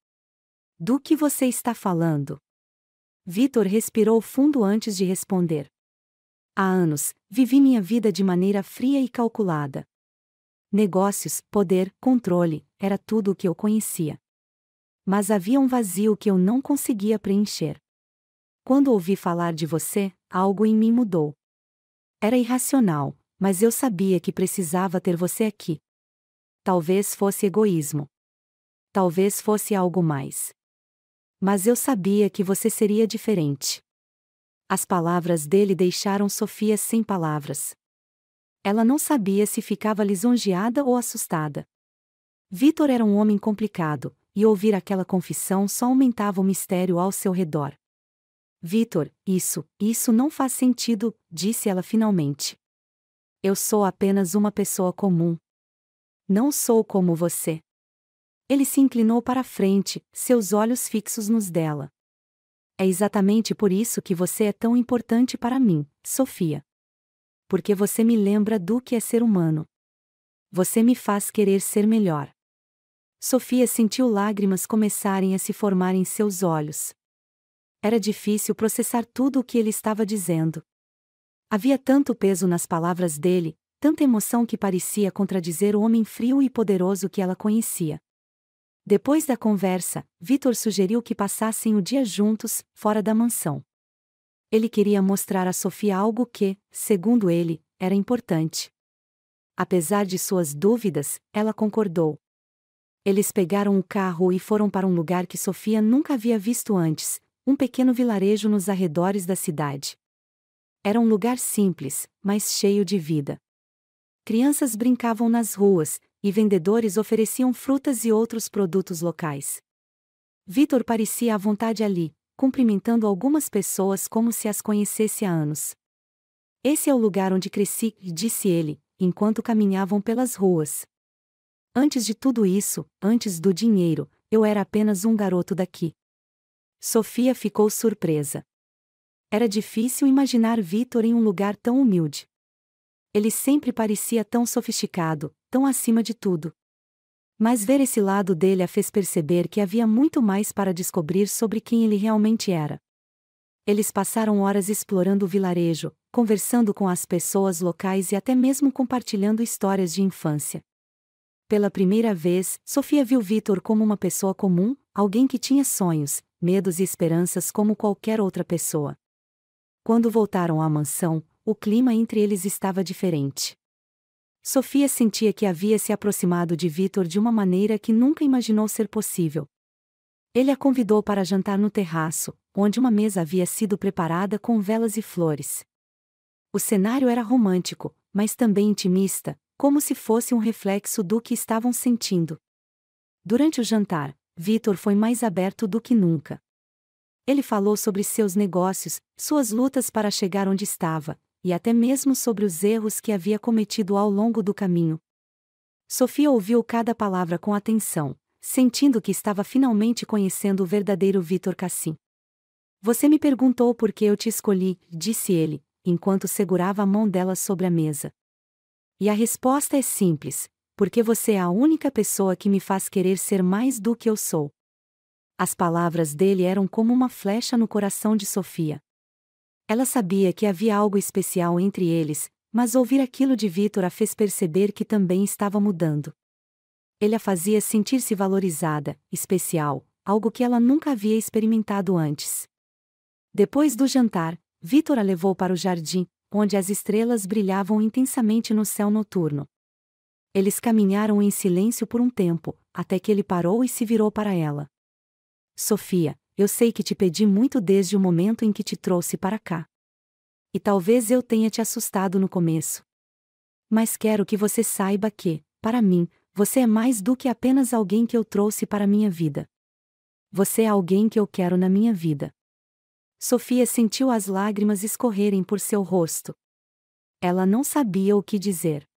Do que você está falando? Vítor respirou fundo antes de responder. Há anos, vivi minha vida de maneira fria e calculada. Negócios, poder, controle, era tudo o que eu conhecia. Mas havia um vazio que eu não conseguia preencher. Quando ouvi falar de você, algo em mim mudou. Era irracional, mas eu sabia que precisava ter você aqui. Talvez fosse egoísmo. Talvez fosse algo mais. Mas eu sabia que você seria diferente. As palavras dele deixaram Sofia sem palavras. Ela não sabia se ficava lisonjeada ou assustada. Vítor era um homem complicado, e ouvir aquela confissão só aumentava o mistério ao seu redor. Vítor, isso não faz sentido, disse ela finalmente. Eu sou apenas uma pessoa comum. Não sou como você. Ele se inclinou para a frente, seus olhos fixos nos dela. É exatamente por isso que você é tão importante para mim, Sofia. Porque você me lembra do que é ser humano. Você me faz querer ser melhor. Sofia sentiu lágrimas começarem a se formar em seus olhos. Era difícil processar tudo o que ele estava dizendo. Havia tanto peso nas palavras dele, tanta emoção que parecia contradizer o homem frio e poderoso que ela conhecia. Depois da conversa, Vítor sugeriu que passassem o dia juntos, fora da mansão. Ele queria mostrar a Sofia algo que, segundo ele, era importante. Apesar de suas dúvidas, ela concordou. Eles pegaram o carro e foram para um lugar que Sofia nunca havia visto antes, um pequeno vilarejo nos arredores da cidade. Era um lugar simples, mas cheio de vida. Crianças brincavam nas ruas, e vendedores ofereciam frutas e outros produtos locais. Vítor parecia à vontade ali, cumprimentando algumas pessoas como se as conhecesse há anos. Esse é o lugar onde cresci, disse ele, enquanto caminhavam pelas ruas. Antes de tudo isso, antes do dinheiro, eu era apenas um garoto daqui. Sofia ficou surpresa. Era difícil imaginar Vítor em um lugar tão humilde. Ele sempre parecia tão sofisticado, tão acima de tudo. Mas ver esse lado dele a fez perceber que havia muito mais para descobrir sobre quem ele realmente era. Eles passaram horas explorando o vilarejo, conversando com as pessoas locais e até mesmo compartilhando histórias de infância. Pela primeira vez, Sofia viu Vítor como uma pessoa comum, alguém que tinha sonhos, medos e esperanças como qualquer outra pessoa. Quando voltaram à mansão, o clima entre eles estava diferente. Sofia sentia que havia se aproximado de Vítor de uma maneira que nunca imaginou ser possível. Ele a convidou para jantar no terraço, onde uma mesa havia sido preparada com velas e flores. O cenário era romântico, mas também intimista, como se fosse um reflexo do que estavam sentindo. Durante o jantar, Vítor foi mais aberto do que nunca. Ele falou sobre seus negócios, suas lutas para chegar onde estava, e até mesmo sobre os erros que havia cometido ao longo do caminho. Sofia ouviu cada palavra com atenção, sentindo que estava finalmente conhecendo o verdadeiro Vítor Cassim. Você me perguntou por que eu te escolhi, disse ele, enquanto segurava a mão dela sobre a mesa. E a resposta é simples, porque você é a única pessoa que me faz querer ser mais do que eu sou. As palavras dele eram como uma flecha no coração de Sofia. Ela sabia que havia algo especial entre eles, mas ouvir aquilo de Vítor a fez perceber que também estava mudando. Ele a fazia sentir-se valorizada, especial, algo que ela nunca havia experimentado antes. Depois do jantar, Vítor a levou para o jardim, onde as estrelas brilhavam intensamente no céu noturno. Eles caminharam em silêncio por um tempo, até que ele parou e se virou para ela. Sofia, eu sei que te pedi muito desde o momento em que te trouxe para cá. E talvez eu tenha te assustado no começo. Mas quero que você saiba que, para mim, você é mais do que apenas alguém que eu trouxe para minha vida. Você é alguém que eu quero na minha vida. Sofia sentiu as lágrimas escorrerem por seu rosto. Ela não sabia o que dizer.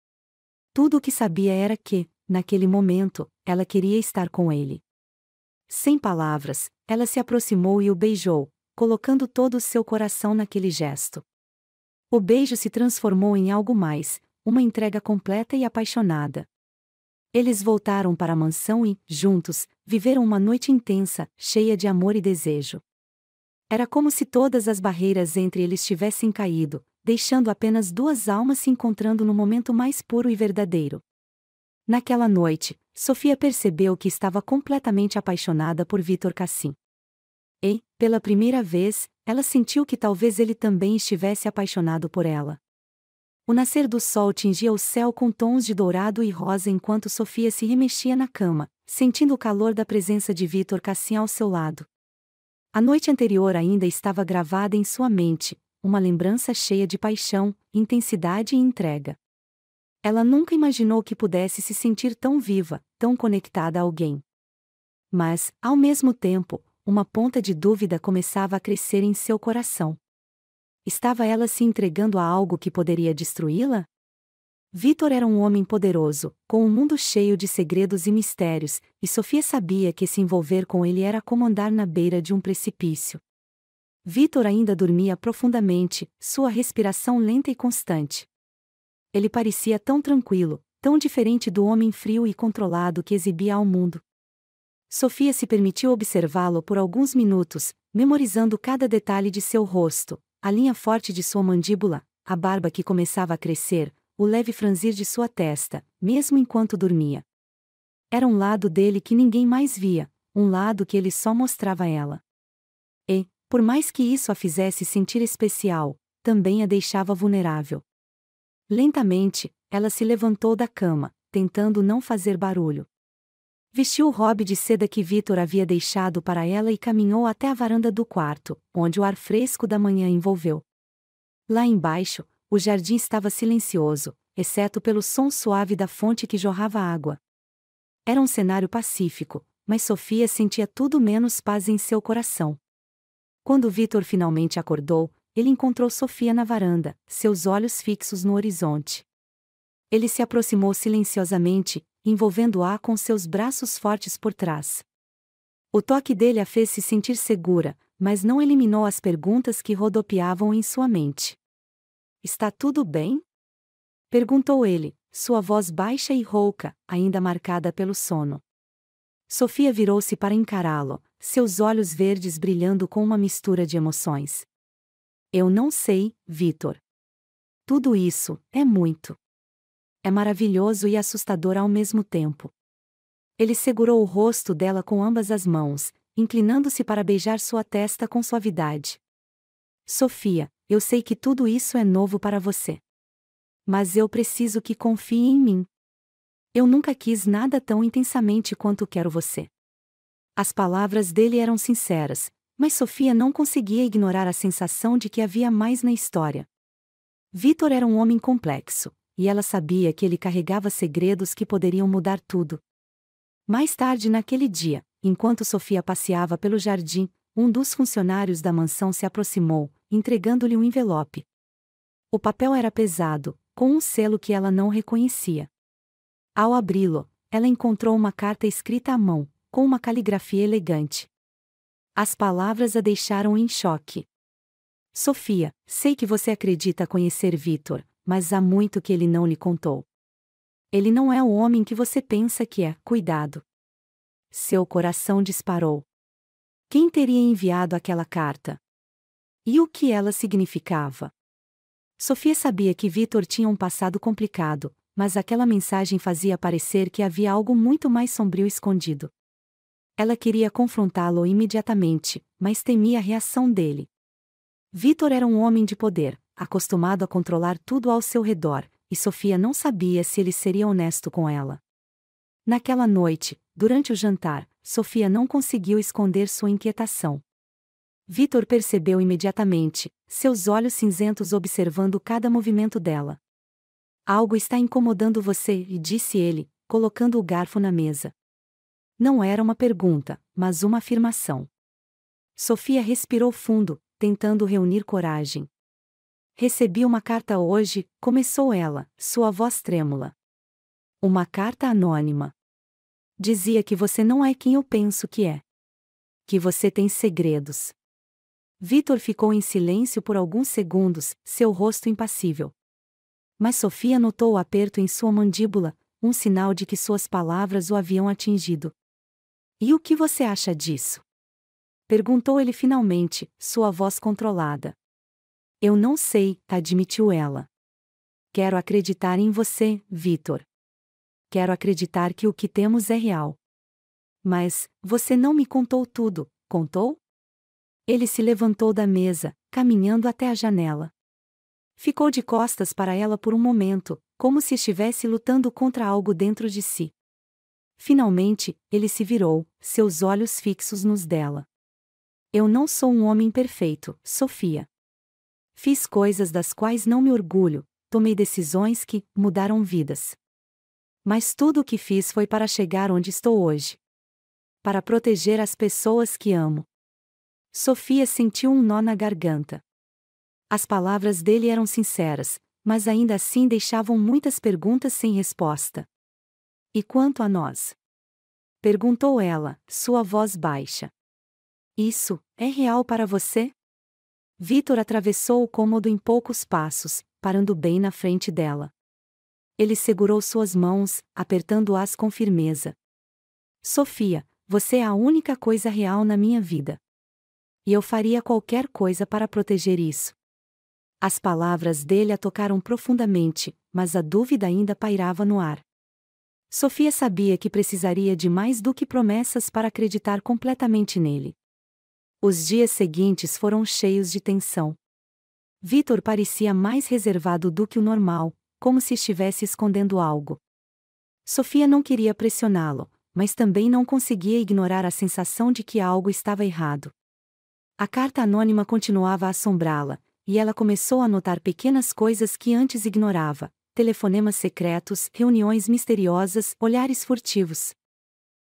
Tudo o que sabia era que, naquele momento, ela queria estar com ele. Sem palavras, ela se aproximou e o beijou, colocando todo o seu coração naquele gesto. O beijo se transformou em algo mais, uma entrega completa e apaixonada. Eles voltaram para a mansão e, juntos, viveram uma noite intensa, cheia de amor e desejo. Era como se todas as barreiras entre eles tivessem caído, deixando apenas duas almas se encontrando no momento mais puro e verdadeiro. Naquela noite, Sofia percebeu que estava completamente apaixonada por Vítor Cassim. E, pela primeira vez, ela sentiu que talvez ele também estivesse apaixonado por ela. O nascer do sol tingia o céu com tons de dourado e rosa enquanto Sofia se remexia na cama, sentindo o calor da presença de Vítor Cassim ao seu lado. A noite anterior ainda estava gravada em sua mente, uma lembrança cheia de paixão, intensidade e entrega. Ela nunca imaginou que pudesse se sentir tão viva, tão conectada a alguém. Mas, ao mesmo tempo, uma ponta de dúvida começava a crescer em seu coração. Estava ela se entregando a algo que poderia destruí-la? Vítor era um homem poderoso, com um mundo cheio de segredos e mistérios, e Sofia sabia que se envolver com ele era como andar na beira de um precipício. Vítor ainda dormia profundamente, sua respiração lenta e constante. Ele parecia tão tranquilo, tão diferente do homem frio e controlado que exibia ao mundo. Sofia se permitiu observá-lo por alguns minutos, memorizando cada detalhe de seu rosto, a linha forte de sua mandíbula, a barba que começava a crescer, o leve franzir de sua testa, mesmo enquanto dormia. Era um lado dele que ninguém mais via, um lado que ele só mostrava a ela. E, por mais que isso a fizesse sentir especial, também a deixava vulnerável. Lentamente, ela se levantou da cama, tentando não fazer barulho. Vestiu o robe de seda que Vítor havia deixado para ela e caminhou até a varanda do quarto, onde o ar fresco da manhã envolveu. Lá embaixo, o jardim estava silencioso, exceto pelo som suave da fonte que jorrava água. Era um cenário pacífico, mas Sofia sentia tudo menos paz em seu coração. Quando Vítor finalmente acordou, ele encontrou Sofia na varanda, seus olhos fixos no horizonte. Ele se aproximou silenciosamente, envolvendo-a com seus braços fortes por trás. O toque dele a fez se sentir segura, mas não eliminou as perguntas que rodopiavam em sua mente. "Está tudo bem?" perguntou ele, sua voz baixa e rouca, ainda marcada pelo sono. Sofia virou-se para encará-lo, seus olhos verdes brilhando com uma mistura de emoções. "Eu não sei, Vítor. Tudo isso é muito. É maravilhoso e assustador ao mesmo tempo." Ele segurou o rosto dela com ambas as mãos, inclinando-se para beijar sua testa com suavidade. "Sofia, eu sei que tudo isso é novo para você. Mas eu preciso que confie em mim. Eu nunca quis nada tão intensamente quanto quero você." As palavras dele eram sinceras, mas Sofia não conseguia ignorar a sensação de que havia mais na história. Vítor era um homem complexo, e ela sabia que ele carregava segredos que poderiam mudar tudo. Mais tarde naquele dia, enquanto Sofia passeava pelo jardim, um dos funcionários da mansão se aproximou, entregando-lhe um envelope. O papel era pesado, com um selo que ela não reconhecia. Ao abri-lo, ela encontrou uma carta escrita à mão, com uma caligrafia elegante. As palavras a deixaram em choque. "Sofia, sei que você acredita conhecer Vítor, mas há muito que ele não lhe contou. Ele não é o homem que você pensa que é, cuidado." Seu coração disparou. Quem teria enviado aquela carta? E o que ela significava? Sofia sabia que Vítor tinha um passado complicado, mas aquela mensagem fazia parecer que havia algo muito mais sombrio escondido. Ela queria confrontá-lo imediatamente, mas temia a reação dele. Vítor era um homem de poder, acostumado a controlar tudo ao seu redor, e Sofia não sabia se ele seria honesto com ela. Naquela noite, durante o jantar, Sofia não conseguiu esconder sua inquietação. Vítor percebeu imediatamente, seus olhos cinzentos observando cada movimento dela. "Algo está incomodando você", disse ele, colocando o garfo na mesa. Não era uma pergunta, mas uma afirmação. Sofia respirou fundo, tentando reunir coragem. Recebi uma carta hoje, começou ela, sua voz trêmula. Uma carta anônima. Dizia que você não é quem eu penso que é. Que você tem segredos. Vitor ficou em silêncio por alguns segundos, seu rosto impassível. Mas Sofia notou o aperto em sua mandíbula, um sinal de que suas palavras o haviam atingido. E o que você acha disso? Perguntou ele finalmente, sua voz controlada. Eu não sei, admitiu ela. Quero acreditar em você, Vitor. Quero acreditar que o que temos é real. Mas, você não me contou tudo, contou? Ele se levantou da mesa, caminhando até a janela. Ficou de costas para ela por um momento, como se estivesse lutando contra algo dentro de si. Finalmente, ele se virou, seus olhos fixos nos dela. Eu não sou um homem perfeito, Sofia. Fiz coisas das quais não me orgulho, tomei decisões que mudaram vidas. Mas tudo o que fiz foi para chegar onde estou hoje. Para proteger as pessoas que amo. Sofia sentiu um nó na garganta. As palavras dele eram sinceras, mas ainda assim deixavam muitas perguntas sem resposta. E quanto a nós? Perguntou ela, sua voz baixa. Isso é real para você? Vitor atravessou o cômodo em poucos passos, parando bem na frente dela. Ele segurou suas mãos, apertando-as com firmeza. Sofia, você é a única coisa real na minha vida. E eu faria qualquer coisa para proteger isso. As palavras dele a tocaram profundamente, mas a dúvida ainda pairava no ar. Sofia sabia que precisaria de mais do que promessas para acreditar completamente nele. Os dias seguintes foram cheios de tensão. Vitor parecia mais reservado do que o normal, como se estivesse escondendo algo. Sofia não queria pressioná-lo, mas também não conseguia ignorar a sensação de que algo estava errado. A carta anônima continuava a assombrá-la, e ela começou a notar pequenas coisas que antes ignorava: telefonemas secretos, reuniões misteriosas, olhares furtivos.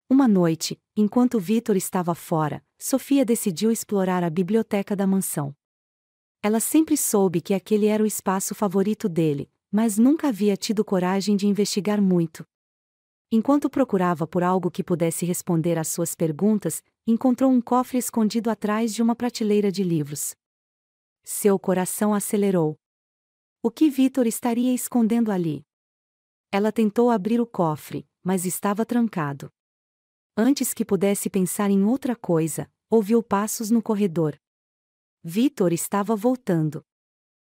Uma noite, enquanto Vitor estava fora, Sofia decidiu explorar a biblioteca da mansão. Ela sempre soube que aquele era o espaço favorito dele, mas nunca havia tido coragem de investigar muito. Enquanto procurava por algo que pudesse responder às suas perguntas, encontrou um cofre escondido atrás de uma prateleira de livros. Seu coração acelerou. O que Vitor estaria escondendo ali? Ela tentou abrir o cofre, mas estava trancado. Antes que pudesse pensar em outra coisa, ouviu passos no corredor. Vitor estava voltando.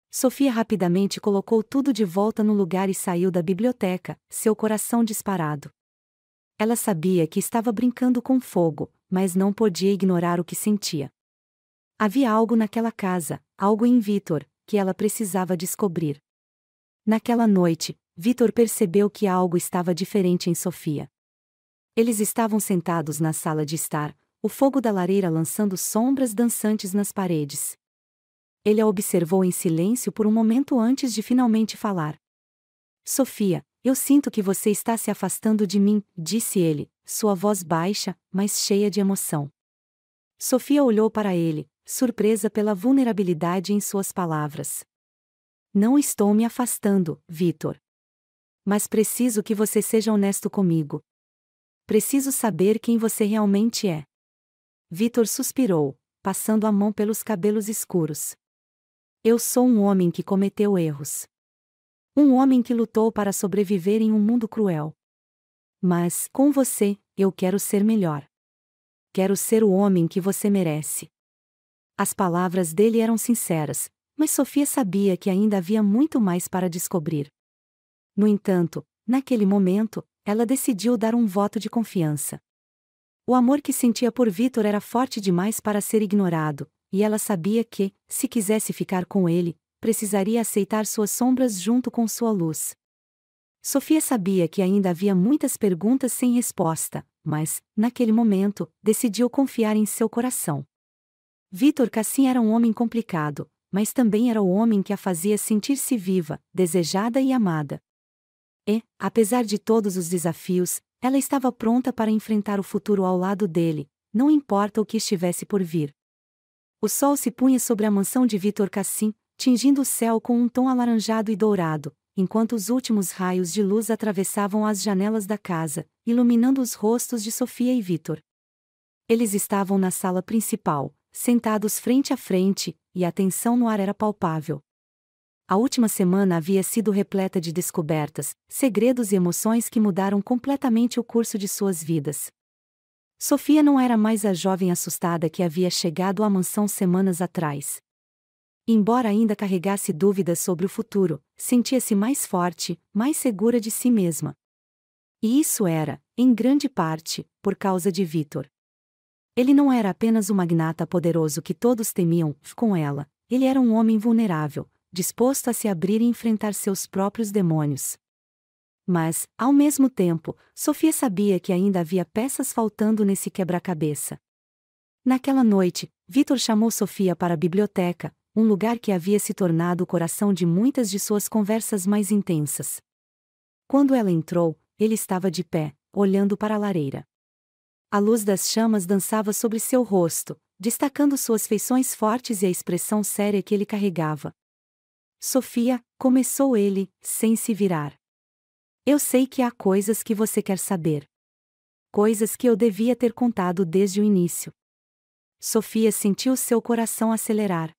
Sofia rapidamente colocou tudo de volta no lugar e saiu da biblioteca, seu coração disparado. Ela sabia que estava brincando com fogo, mas não podia ignorar o que sentia. Havia algo naquela casa, algo em Vitor, que ela precisava descobrir. Naquela noite, Vitor percebeu que algo estava diferente em Sofia. Eles estavam sentados na sala de estar, o fogo da lareira lançando sombras dançantes nas paredes. Ele a observou em silêncio por um momento antes de finalmente falar. Sofia, eu sinto que você está se afastando de mim, disse ele, sua voz baixa, mas cheia de emoção. Sofia olhou para ele, surpresa pela vulnerabilidade em suas palavras. Não estou me afastando, Vitor. Mas preciso que você seja honesto comigo. Preciso saber quem você realmente é. Vitor suspirou, passando a mão pelos cabelos escuros. Eu sou um homem que cometeu erros. Um homem que lutou para sobreviver em um mundo cruel. Mas, com você, eu quero ser melhor. Quero ser o homem que você merece. As palavras dele eram sinceras, mas Sofia sabia que ainda havia muito mais para descobrir. No entanto, naquele momento, ela decidiu dar um voto de confiança. O amor que sentia por Vitor era forte demais para ser ignorado, e ela sabia que, se quisesse ficar com ele, precisaria aceitar suas sombras junto com sua luz. Sofia sabia que ainda havia muitas perguntas sem resposta, mas, naquele momento, decidiu confiar em seu coração. Vitor Cassim era um homem complicado, mas também era o homem que a fazia sentir-se viva, desejada e amada. E, apesar de todos os desafios, ela estava pronta para enfrentar o futuro ao lado dele, não importa o que estivesse por vir. O sol se punha sobre a mansão de Victor Cassim, tingindo o céu com um tom alaranjado e dourado, enquanto os últimos raios de luz atravessavam as janelas da casa, iluminando os rostos de Sofia e Victor. Eles estavam na sala principal, sentados frente a frente, e a tensão no ar era palpável. A última semana havia sido repleta de descobertas, segredos e emoções que mudaram completamente o curso de suas vidas. Sofia não era mais a jovem assustada que havia chegado à mansão semanas atrás. Embora ainda carregasse dúvidas sobre o futuro, sentia-se mais forte, mais segura de si mesma. E isso era, em grande parte, por causa de Victor. Ele não era apenas o magnata poderoso que todos temiam, com ela, ele era um homem vulnerável, disposto a se abrir e enfrentar seus próprios demônios. Mas, ao mesmo tempo, Sofia sabia que ainda havia peças faltando nesse quebra-cabeça. Naquela noite, Victor chamou Sofia para a biblioteca, um lugar que havia se tornado o coração de muitas de suas conversas mais intensas. Quando ela entrou, ele estava de pé, olhando para a lareira. A luz das chamas dançava sobre seu rosto, destacando suas feições fortes e a expressão séria que ele carregava. Sofia, começou ele, sem se virar. Eu sei que há coisas que você quer saber. Coisas que eu devia ter contado desde o início. Sofia sentiu seu coração acelerar.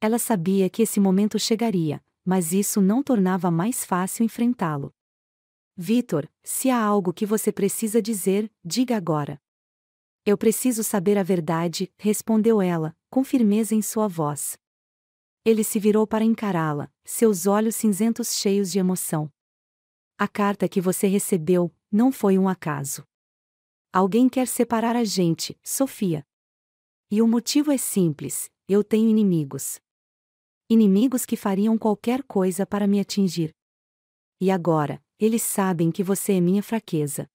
Ela sabia que esse momento chegaria, mas isso não tornava mais fácil enfrentá-lo. Victor, se há algo que você precisa dizer, diga agora. Eu preciso saber a verdade, respondeu ela, com firmeza em sua voz. Ele se virou para encará-la, seus olhos cinzentos cheios de emoção. A carta que você recebeu não foi um acaso. Alguém quer separar a gente, Sofia. E o motivo é simples: eu tenho inimigos. Inimigos que fariam qualquer coisa para me atingir. E agora, eles sabem que você é minha fraqueza.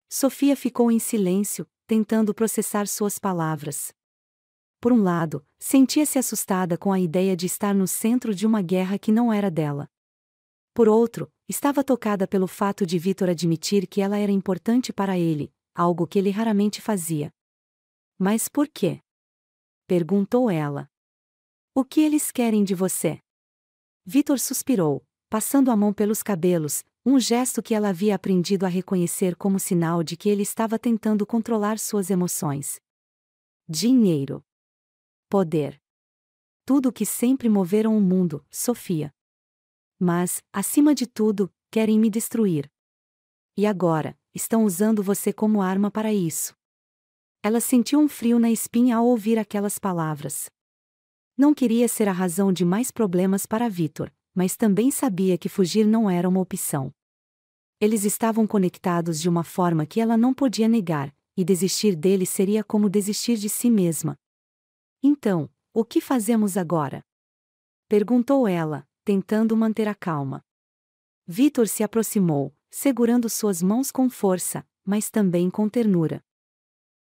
Sofia ficou em silêncio, tentando processar suas palavras. Por um lado, sentia-se assustada com a ideia de estar no centro de uma guerra que não era dela. Por outro, estava tocada pelo fato de Victor admitir que ela era importante para ele, algo que ele raramente fazia. Mas por quê? Perguntou ela. O que eles querem de você? Victor suspirou, passando a mão pelos cabelos, um gesto que ela havia aprendido a reconhecer como sinal de que ele estava tentando controlar suas emoções. Dinheiro. Poder. Tudo o que sempre moveram o mundo, Sofia. Mas, acima de tudo, querem me destruir. E agora, estão usando você como arma para isso. Ela sentiu um frio na espinha ao ouvir aquelas palavras. Não queria ser a razão de mais problemas para Victor, mas também sabia que fugir não era uma opção. Eles estavam conectados de uma forma que ela não podia negar, e desistir dele seria como desistir de si mesma. Então, o que fazemos agora? Perguntou ela, tentando manter a calma. Victor se aproximou, segurando suas mãos com força, mas também com ternura.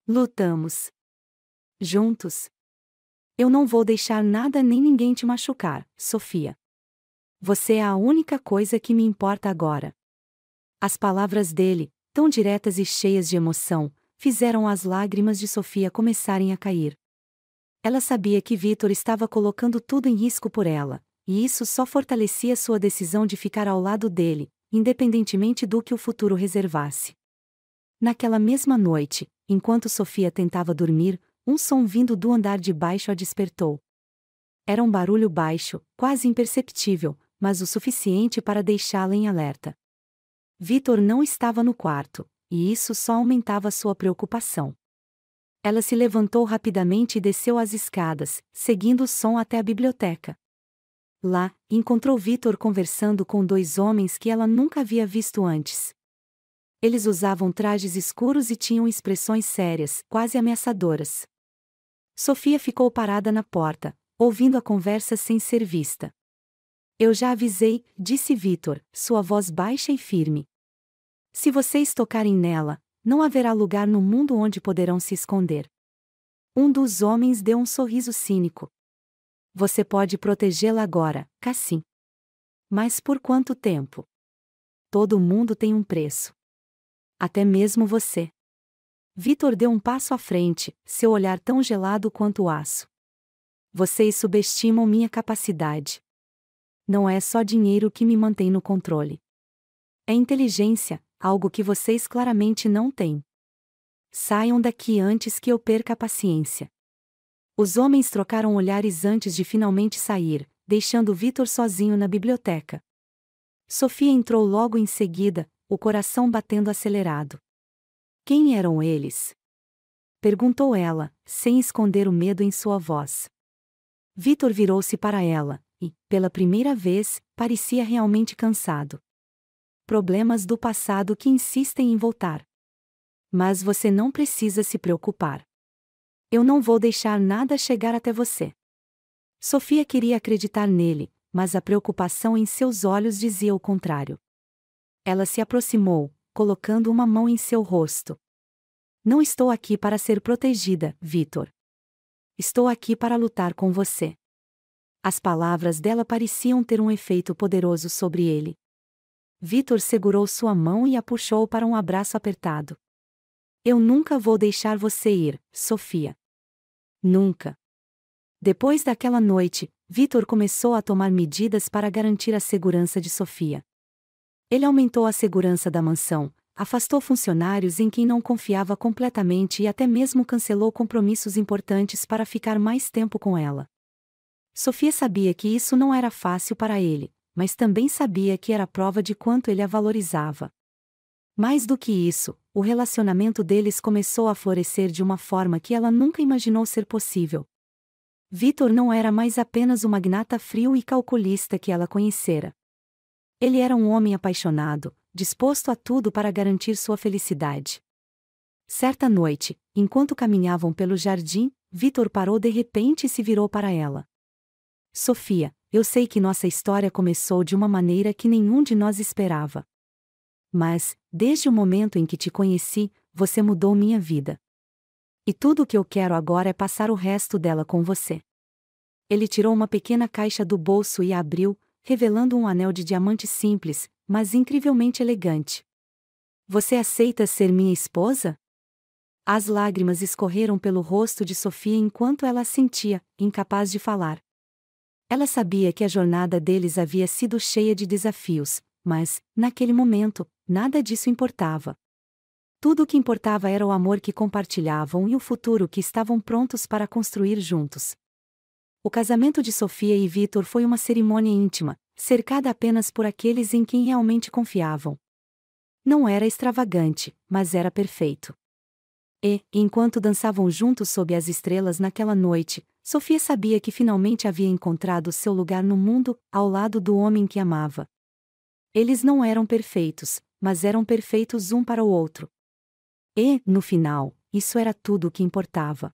Lutamos. Juntos. Eu não vou deixar nada nem ninguém te machucar, Sofia. Você é a única coisa que me importa agora. As palavras dele, tão diretas e cheias de emoção, fizeram as lágrimas de Sofia começarem a cair. Ela sabia que Victor estava colocando tudo em risco por ela, e isso só fortalecia sua decisão de ficar ao lado dele, independentemente do que o futuro reservasse. Naquela mesma noite, enquanto Sofia tentava dormir, um som vindo do andar de baixo a despertou. Era um barulho baixo, quase imperceptível, mas o suficiente para deixá-la em alerta. Victor não estava no quarto, e isso só aumentava sua preocupação. Ela se levantou rapidamente e desceu as escadas, seguindo o som até a biblioteca. Lá, encontrou Victor conversando com dois homens que ela nunca havia visto antes. Eles usavam trajes escuros e tinham expressões sérias, quase ameaçadoras. Sofia ficou parada na porta, ouvindo a conversa sem ser vista. Eu já avisei, disse Victor, sua voz baixa e firme. Se vocês tocarem nela, não haverá lugar no mundo onde poderão se esconder. Um dos homens deu um sorriso cínico. Você pode protegê-la agora, Cassim. Mas por quanto tempo? Todo mundo tem um preço. Até mesmo você. Victor deu um passo à frente, seu olhar tão gelado quanto o aço. Vocês subestimam minha capacidade. Não é só dinheiro que me mantém no controle. É inteligência, algo que vocês claramente não têm. Saiam daqui antes que eu perca a paciência. Os homens trocaram olhares antes de finalmente sair, deixando Victor sozinho na biblioteca. Sofia entrou logo em seguida, o coração batendo acelerado. Quem eram eles? Perguntou ela, sem esconder o medo em sua voz. Victor virou-se para ela, e, pela primeira vez, parecia realmente cansado. Problemas do passado que insistem em voltar. Mas você não precisa se preocupar. Eu não vou deixar nada chegar até você. Sofia queria acreditar nele, mas a preocupação em seus olhos dizia o contrário. Ela se aproximou, colocando uma mão em seu rosto. Não estou aqui para ser protegida, Victor. Estou aqui para lutar com você. As palavras dela pareciam ter um efeito poderoso sobre ele. Victor segurou sua mão e a puxou para um abraço apertado. Eu nunca vou deixar você ir, Sofia. Nunca. Depois daquela noite, Victor começou a tomar medidas para garantir a segurança de Sofia. Ele aumentou a segurança da mansão, afastou funcionários em quem não confiava completamente e até mesmo cancelou compromissos importantes para ficar mais tempo com ela. Sofia sabia que isso não era fácil para ele, mas também sabia que era prova de quanto ele a valorizava. Mais do que isso, o relacionamento deles começou a florescer de uma forma que ela nunca imaginou ser possível. Victor não era mais apenas o magnata frio e calculista que ela conhecera. Ele era um homem apaixonado, disposto a tudo para garantir sua felicidade. Certa noite, enquanto caminhavam pelo jardim, Victor parou de repente e se virou para ela. Sofia, eu sei que nossa história começou de uma maneira que nenhum de nós esperava. Mas, desde o momento em que te conheci, você mudou minha vida. E tudo o que eu quero agora é passar o resto dela com você. Ele tirou uma pequena caixa do bolso e a abriu, revelando um anel de diamante simples, mas incrivelmente elegante. Você aceita ser minha esposa? As lágrimas escorreram pelo rosto de Sofia enquanto ela assentia, incapaz de falar. Ela sabia que a jornada deles havia sido cheia de desafios, mas, naquele momento, nada disso importava. Tudo o que importava era o amor que compartilhavam e o futuro que estavam prontos para construir juntos. O casamento de Sofia e Victor foi uma cerimônia íntima, cercada apenas por aqueles em quem realmente confiavam. Não era extravagante, mas era perfeito. E, enquanto dançavam juntos sob as estrelas naquela noite, Sofia sabia que finalmente havia encontrado seu lugar no mundo, ao lado do homem que amava. Eles não eram perfeitos, mas eram perfeitos um para o outro. E, no final, isso era tudo o que importava.